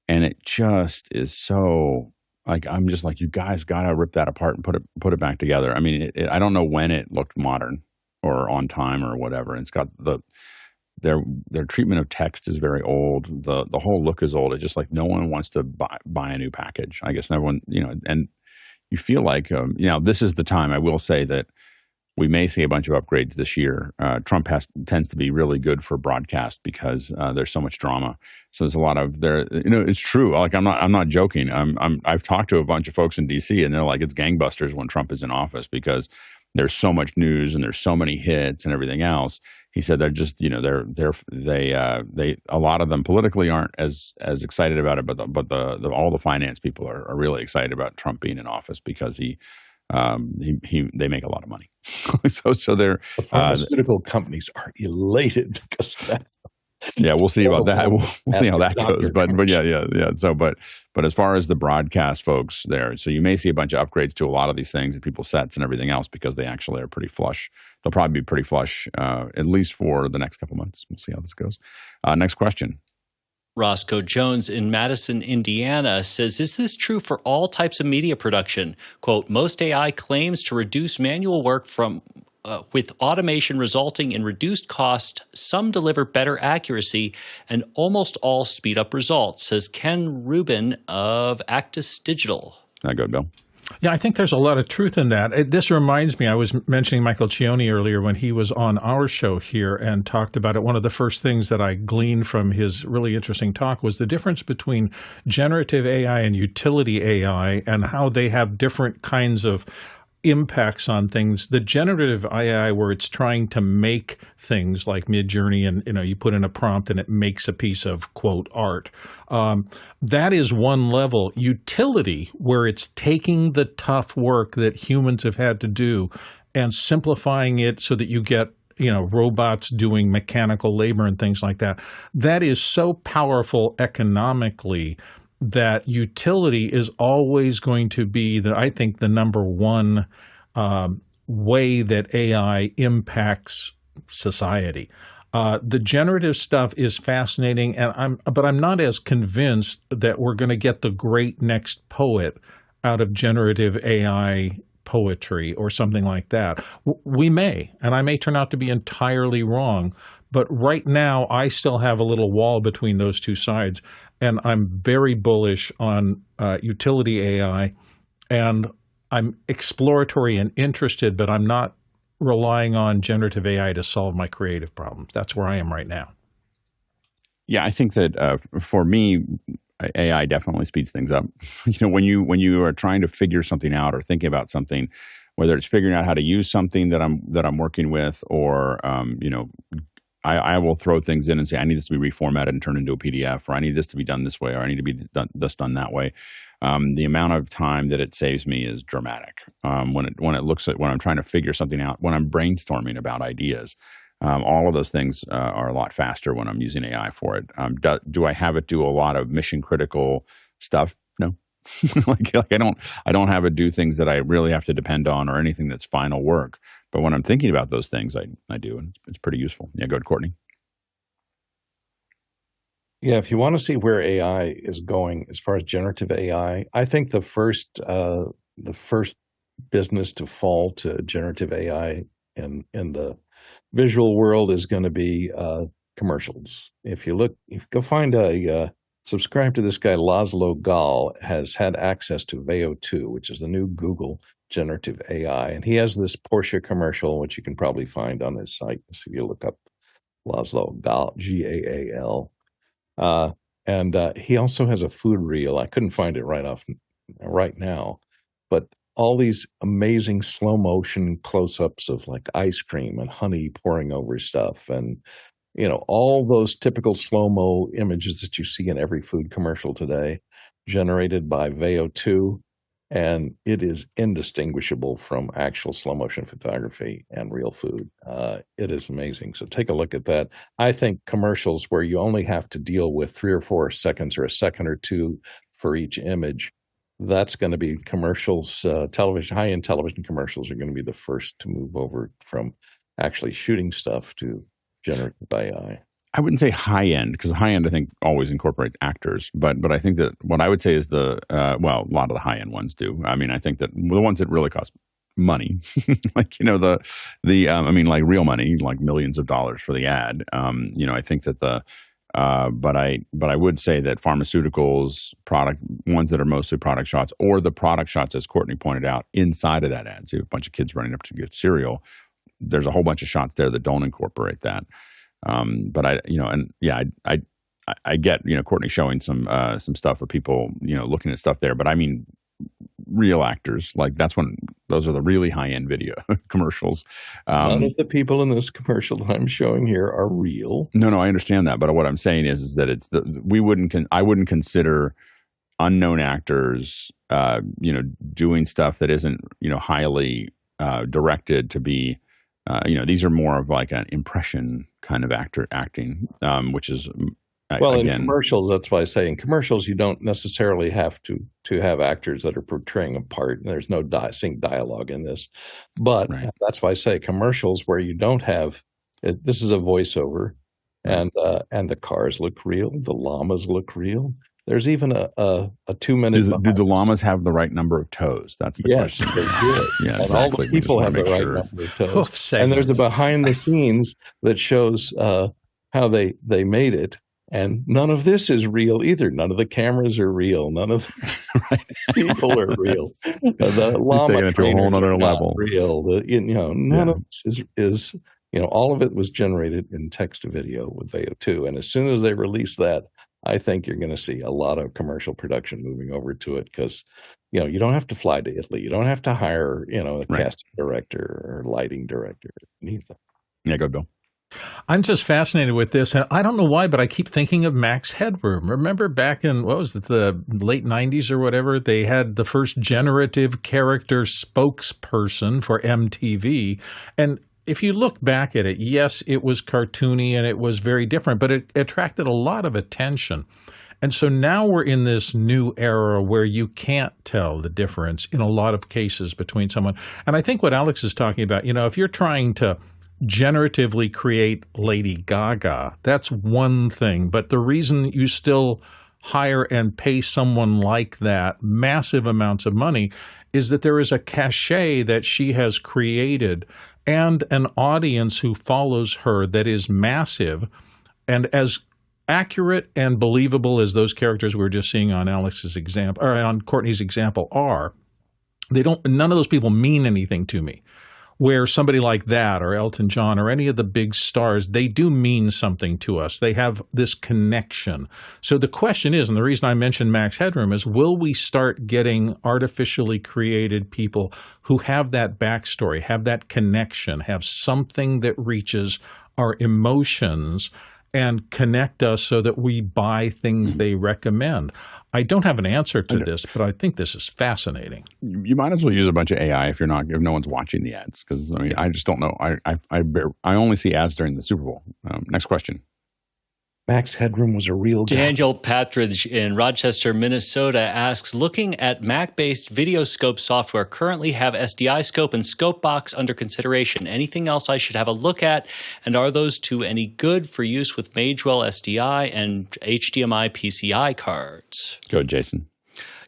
and it just is so. Like I'm just like, you guys got to rip that apart and put it back together. I mean, I don't know when it looked modern or on time or whatever. And it's got their treatment of text is very old. The whole look is old. It's just like no one wants to buy a new package. I guess everyone, and you feel like, this is the time. I will say that we may see a bunch of upgrades this year. Trump tends to be really good for broadcast because there's so much drama. So there's a lot of there. It's true. Like I'm not joking. I've talked to a bunch of folks in D.C. and they're like, it's gangbusters when Trump is in office because there's so much news and there's so many hits and everything else. He said they're just, they a lot of them politically aren't as excited about it, but all the finance people are really excited about Trump being in office because they make a lot of money. so they're the pharmaceutical companies are elated because that's. Yeah, we'll see about that. We'll see how that goes. But yeah. So, but as far as the broadcast folks there, so you may see a bunch of upgrades to a lot of these things and people's sets and everything else because they actually are pretty flush. They'll probably be pretty flush at least for the next couple months. We'll see how this goes. Next question. Roscoe Jones in Madison, Indiana says, is this true for all types of media production? Quote, most AI claims to reduce manual work with automation resulting in reduced cost. Some deliver better accuracy and almost all speed up results, says Ken Rubin of Actus Digital. That good, Bill? Yeah, I think there's a lot of truth in that. This reminds me, I was mentioning Michael Cioni earlier when he was on our show here and talked about it. One of the first things that I gleaned from his really interesting talk was the difference between generative AI and utility AI and how they have different kinds of impacts on things. The generative AI, where it's trying to make things like Midjourney, and you put in a prompt and it makes a piece of quote art. That is one level. Utility, where it's taking the tough work that humans have had to do and simplifying it so that you get robots doing mechanical labor and things like that. That is so powerful economically that utility is always going to be, I think, the number one way that AI impacts society. The generative stuff is fascinating, but I'm not as convinced that we're going to get the great next poet out of generative AI poetry or something like that. We may, and I may turn out to be entirely wrong, but right now I still have a little wall between those two sides. And I'm very bullish on utility AI, and I'm exploratory and interested, but I'm not relying on generative AI to solve my creative problems. That's where I am right now. Yeah, I think that for me, AI definitely speeds things up. When you are trying to figure something out or thinking about something, whether it's figuring out how to use something that I'm working with, or I will throw things in and say, I need this to be reformatted and turned into a PDF, or I need this to be done this way, or I need to be done that way. The amount of time that it saves me is dramatic. When I'm trying to figure something out, when I'm brainstorming about ideas, all of those things are a lot faster when I'm using AI for it. Do I have it do a lot of mission critical stuff? No. like I don't have it do things that I really have to depend on or anything that's final work. But when I'm thinking about those things, I do, and it's pretty useful. Yeah, go ahead, Courtney. Yeah, if you want to see where AI is going as far as generative AI, I think the first business to fall to generative AI in the visual world is going to be commercials. If you go find subscribe to this guy, Laszlo Gal, has had access to Veo 2, which is the new Google generative AI. And he has this Porsche commercial, which you can probably find on his site. So if you look up Laszlo Gal, Gaal. And he also has a food reel. I couldn't find it right now, but all these amazing slow motion close-ups of like ice cream and honey pouring over stuff, and all those typical slow-mo images that you see in every food commercial today, generated by Veo 2, and it is indistinguishable from actual slow-motion photography and real food. It is amazing. So take a look at that. I think commercials where you only have to deal with 3 or 4 seconds or a second or two for each image, that's going to be commercials. High-end television commercials are going to be the first to move over from actually shooting stuff to generative AI. I wouldn't say high end, because high end I think always incorporate actors, but I think that what I would say is a lot of the high end ones do. I mean, I think that the ones that really cost money, like like real money, like millions of dollars for the ad. I think that but I would say that pharmaceuticals, ones that are mostly product shots, or the product shots, as Courtney pointed out, inside of that ad. So a bunch of kids running up to get cereal. There's a whole bunch of shots there that don't incorporate that. I get Courtney showing some stuff of people looking at stuff there, but I mean real actors, like those are the really high end video commercials. None of the people in this commercial that I'm showing here are real. No, I understand that, but what I'm saying is that I wouldn't consider unknown actors doing stuff that isn't highly directed to be. These are more of like an impression kind of acting, which is in commercials. That's why I say in commercials you don't necessarily have to have actors that are portraying a part. There's no sync dialogue in this, but That's why I say commercials where you don't have. This is a voiceover. and the cars look real. The llamas look real. There's even a 2-minute. Do the llamas have the right number of toes? That's the question. Yes, they do. Yeah, and exactly. all the people have the right number of toes. And there's a behind the scenes that shows how they made it. And none of this is real either. None of the cameras are real. None of the people are real. The llama taking it to a whole other level. Real. None of this is all of it was generated in text to video with Veo 2. And as soon as they release that, I think you're going to see a lot of commercial production moving over to it because, you don't have to fly to Italy. You don't have to hire, a casting director or lighting director. Anything. Yeah, go, Bill. I'm just fascinated with this, and I don't know why, but I keep thinking of Max Headroom. Remember back in, the late 90s or whatever, they had the first generative character spokesperson for MTV, and if you look back at it, yes, it was cartoony and it was very different, but it attracted a lot of attention. And so now we're in this new era where you can't tell the difference in a lot of cases between someone. And I think what Alex is talking about, if you're trying to generatively create Lady Gaga, that's one thing. But the reason you still hire and pay someone like that massive amounts of money is that there is a cachet that she has created and an audience who follows her that is massive. And as accurate and believable as those characters we were just seeing on Alex's example, or on Courtney's example are, none of those people mean anything to me. Where somebody like that or Elton John or any of the big stars, they do mean something to us. They have this connection. So the question is, and the reason I mentioned Max Headroom is, will we start getting artificially created people who have that backstory, have that connection, have something that reaches our emotions and connect us so that we buy things they recommend? I don't have an answer to this, but I think this is fascinating. You might as well use a bunch of AI if no one's watching the ads, because I just don't know. I only see ads during the Super Bowl. Next question. Max Headroom was a real guy. Daniel Patridge in Rochester, Minnesota asks, looking at Mac-based video scope software, currently have SDISCOPE and SCOPEBOX under consideration. Anything else I should have a look at? And are those two any good for use with Magewell SDI and HDMI PCI cards? Go, Jason.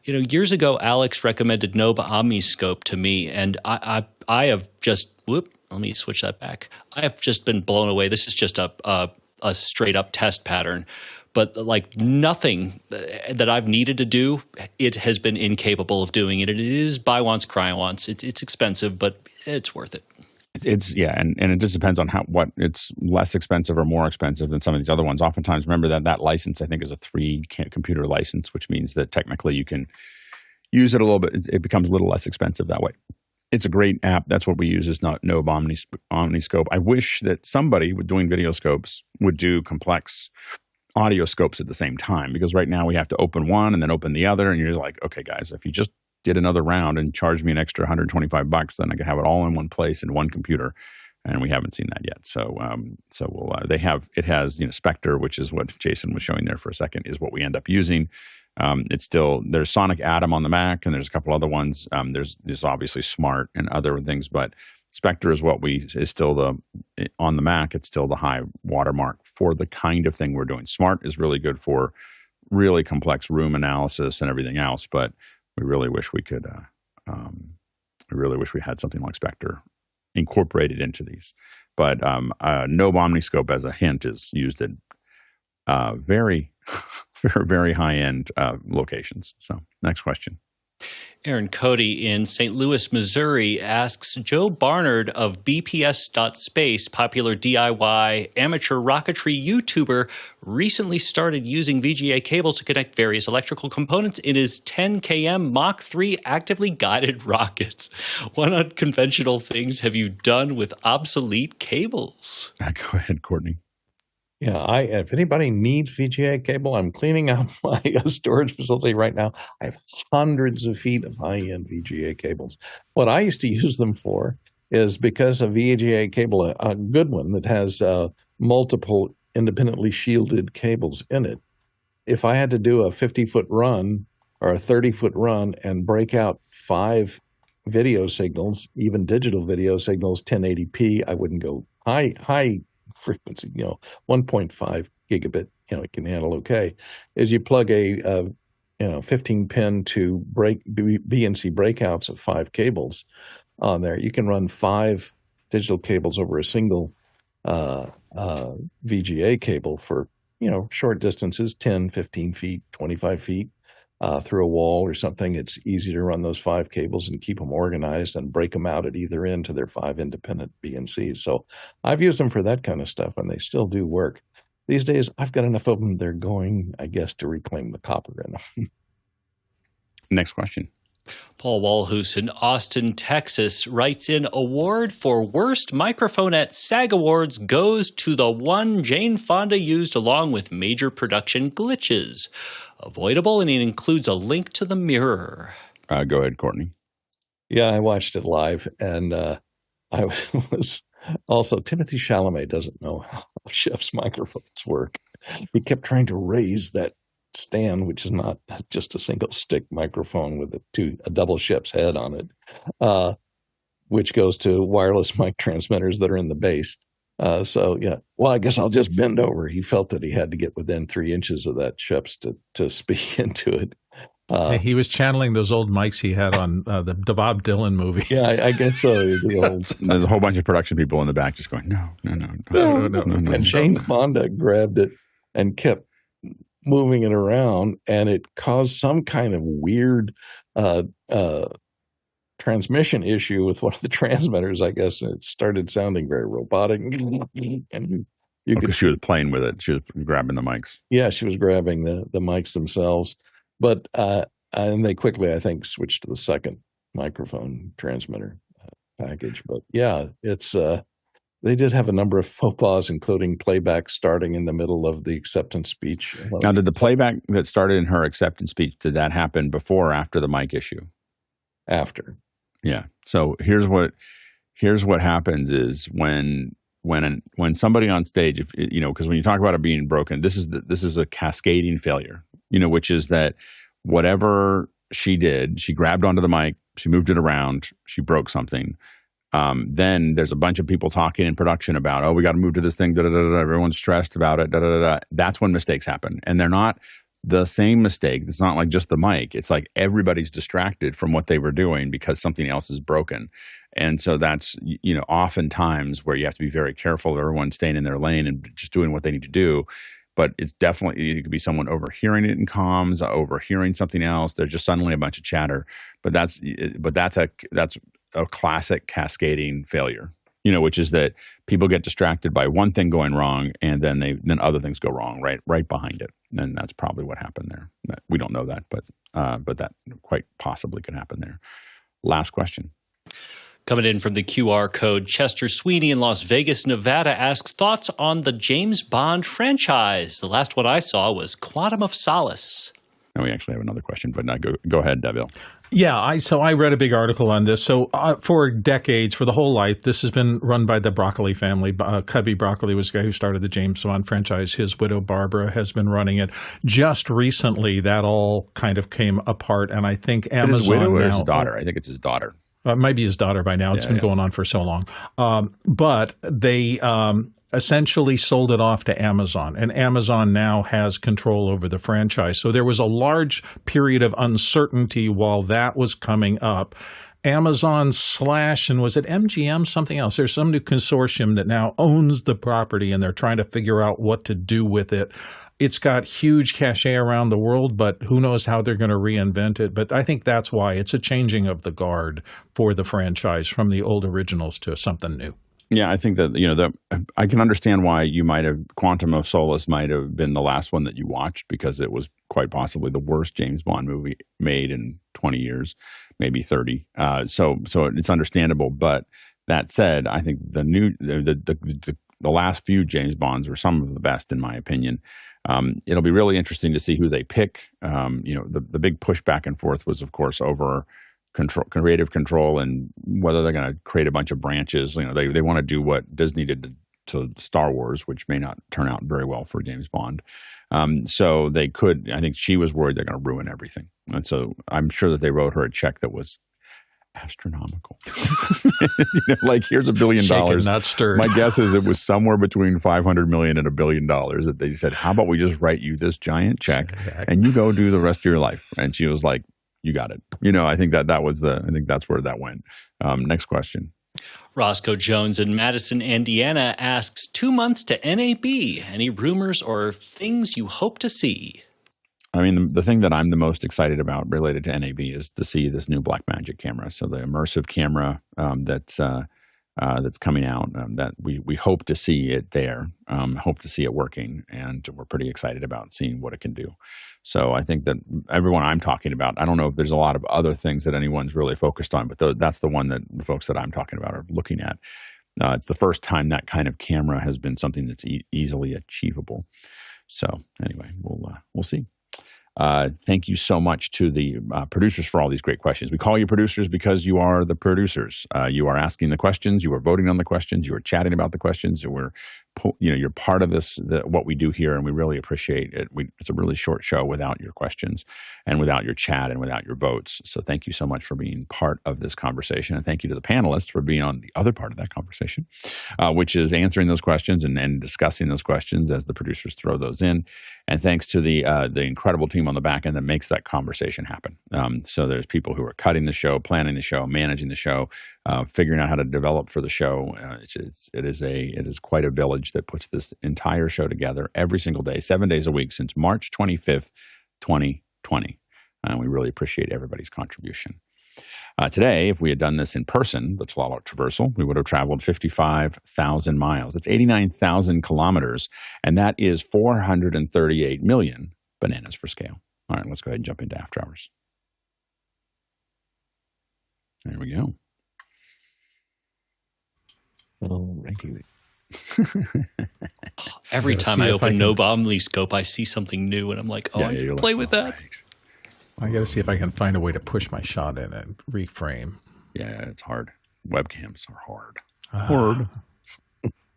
Years ago, Alex recommended Nova OmniScope to me, and I have just, let me switch that back. I have just been blown away. This is just a straight up test pattern, but like nothing that I've needed to do, it has been incapable of doing it. It is buy once, cry once. It's expensive, but it's worth it. And it just depends on what it's less expensive or more expensive than some of these other ones. Oftentimes, remember that license, I think, is a 3 computer license, which means that technically you can use it a little bit. It becomes a little less expensive that way. It's a great app. That's what we use is Nova OmniScope. I wish that somebody with doing video scopes would do complex audio scopes at the same time, because right now we have to open one and then open the other. And you're like, okay, guys, if you just did another round and charged me an extra $125, then I could have it all in one place in one computer. And we haven't seen that yet. So it has Spectre, which is what Jason was showing there for a second, is what we end up using. There's Sonic Atom on the Mac, and there's a couple other ones. There's obviously Smart and other things, but Spectre is on the Mac. It's still the high watermark for the kind of thing we're doing. Smart is really good for really complex room analysis and everything else, but we really wish we could. We really wish we had something like Spectre incorporated into these. But Nova OmniScope, as a hint, is used at very very high-end locations. So next question. Aaron Cody in St. Louis, Missouri asks, Joe Barnard of BPS.space, popular DIY amateur rocketry YouTuber, recently started using VGA cables to connect various electrical components in his 10 km Mach 3 actively guided rockets. What unconventional things have you done with obsolete cables? Go ahead, Courtney. Yeah, if anybody needs VGA cable, I'm cleaning out my storage facility right now. I have hundreds of feet of high-end VGA cables. What I used to use them for is, because a VGA cable, a good one that has multiple independently shielded cables in it, if I had to do a 50-foot run or a 30-foot run and break out 5 video signals, even digital video signals, 1080p, I wouldn't go high frequency, 1.5 gigabit, it can handle okay, is you plug a 15 pin to BNC breakouts of 5 cables on there. You can run 5 digital cables over a single VGA cable for, short distances, 10, 15 feet, 25 feet through a wall or something. It's easy to run those 5 cables and keep them organized and break them out at either end to their 5 independent BNCs. So I've used them for that kind of stuff, and they still do work. These days, I've got enough of them, they're going, I guess, to reclaim the copper in them. Next question. Paul Walhus in Austin, Texas writes in, award for worst microphone at SAG Awards goes to the one Jane Fonda used along with major production glitches. Avoidable, and it includes a link to the mirror. Go ahead, Courtney. Yeah, I watched it live, and I was also, Timothy Chalamet doesn't know how Shep's microphones work. He kept trying to raise that stand, which is not just a single stick microphone with a double Shep's head on it, which goes to wireless mic transmitters that are in the base. So yeah, well, I guess I'll just bend over. He felt that he had to get within 3 inches of that Shep's to speak into it. He was channeling those old mics he had on the Bob Dylan movie. Yeah, I guess so. There's a whole bunch of production people in the back just going, no. And Jane Fonda grabbed it and kept moving it around, and it caused some kind of weird transmission issue with one of the transmitters, I guess. And it started sounding very robotic. And she was playing with it. She was grabbing the mics. Yeah, she was grabbing the mics themselves. But and they quickly, I think, switched to the second microphone transmitter package. But yeah, it's they did have a number of faux pas, including playback starting in the middle of the acceptance speech. Now, did the playback that started in her acceptance speech, did that happen before or after the mic issue? After. Yeah. So here's what happens is when somebody on stage, because when you talk about it being broken, this is a cascading failure. Which is that whatever she did, she grabbed onto the mic, she moved it around, she broke something. Then there's a bunch of people talking in production about, we got to move to this thing, everyone's stressed about it, That's when mistakes happen. And they're not the same mistake. It's not like just the mic. It's like everybody's distracted from what they were doing because something else is broken. And so that's, oftentimes where you have to be very careful of everyone staying in their lane and just doing what they need to do. But it's definitely, it could be someone overhearing it in comms, overhearing something else. There's just suddenly a bunch of chatter. But that's a classic cascading failure, which is that people get distracted by one thing going wrong, and then other things go wrong right behind it. And that's probably what happened there. We don't know that, but that quite possibly could happen there. Last question. Coming in from the QR code, Chester Sweeney in Las Vegas, Nevada asks, thoughts on the James Bond franchise? The last one I saw was Quantum of Solace. No, we actually have another question, but go ahead, Bill. Yeah, I read a big article on this. So for decades, for the whole life, this has been run by the Broccoli family. Cubby Broccoli was the guy who started the James Bond franchise. His widow, Barbara, has been running it. Just recently, that all kind of came apart, and I think Amazon his widow or now, his daughter? I think it's his daughter. It might be his daughter by now. It's been going on for so long. But they essentially sold it off to Amazon, and Amazon now has control over the franchise. So there was a large period of uncertainty while that was coming up. Amazon and was it MGM, something else? There's some new consortium that now owns the property, and they're trying to figure out what to do with it. It's got huge cachet around the world, but who knows how they're going to reinvent it. But I think that's why it's a changing of the guard for the franchise from the old originals to something new. Yeah, I think that, I can understand why Quantum of Solace might have been the last one that you watched, because it was quite possibly the worst James Bond movie made in 20 years, maybe 30. So it's understandable. But that said, I think the last few James Bonds were some of the best, in my opinion. It'll be really interesting to see who they pick. The big push back and forth was, of course, over creative control and whether they're going to create a bunch of branches. They want to do what Disney did to Star Wars, which may not turn out very well for James Bond. So they could. I think she was worried they're going to ruin everything, and so I'm sure that they wrote her a check that was astronomical. Like, here's $1 billion. Shaken, not stirred. My guess is it was somewhere between 500 million and $1 billion that they said, how about we just write you this giant check and you go do the rest of your life? And she was like, you got it. I think I think that's where that went. Next question. Roscoe Jones in Madison, Indiana asks, 2 months to NAB. Any rumors or things you hope to see? I mean, the thing that I'm the most excited about related to NAB is to see this new Blackmagic camera. So the immersive camera that's coming out, that we hope to see it there, hope to see it working, and we're pretty excited about seeing what it can do. So I think that everyone I'm talking about, I don't know if there's a lot of other things that anyone's really focused on, but that's the one that the folks that I'm talking about are looking at. It's the first time that kind of camera has been something that's easily achievable. So anyway, we'll see. Thank you so much to the producers for all these great questions. We call you producers because you are the producers. You are asking the questions. You are voting on the questions. You are chatting about the questions. You're part of this, what we do here, and we really appreciate it. It's a really short show without your questions and without your chat and without your votes. So thank you so much for being part of this conversation. And thank you to the panelists for being on the other part of that conversation, which is answering those questions and discussing those questions as the producers throw those in. And thanks to the incredible team on the back end that makes that conversation happen. So there's people who are cutting the show, planning the show, managing the show, figuring out how to develop for the show. It is quite a village that puts this entire show together every single day, 7 days a week since March 25th, 2020. And we really appreciate everybody's contribution. Today, if we had done this in person, the Tlaloc Traversal, we would have traveled 55,000 miles. That's 89,000 kilometers, and that is 438 million bananas for scale. All right, let's go ahead and jump into After Hours. There we go. Every time I open mimolive, I see something new, and I'm like, I need to play with that. Right. I got to see if I can find a way to push my shot in and reframe. Yeah, it's hard. Webcams are hard. Hard.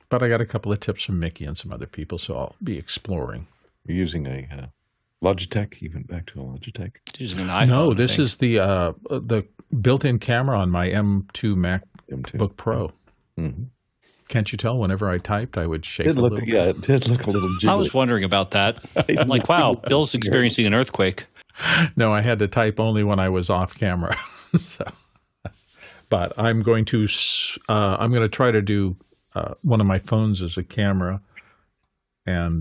But I got a couple of tips from Mickey and some other people, so I'll be exploring. You're using a Logitech? You went back to a Logitech? Using an iPhone. No, this is the built-in camera on my M2 MacBook Pro. Mm-hmm. Can't you tell? Whenever I typed, I would shake a little bit. Yeah, it did look a little jiggly. I was wondering about that. I'm like, wow, Bill's experiencing an earthquake. No, I had to type only when I was off camera. But I'm going to try to do one of my phones as a camera, and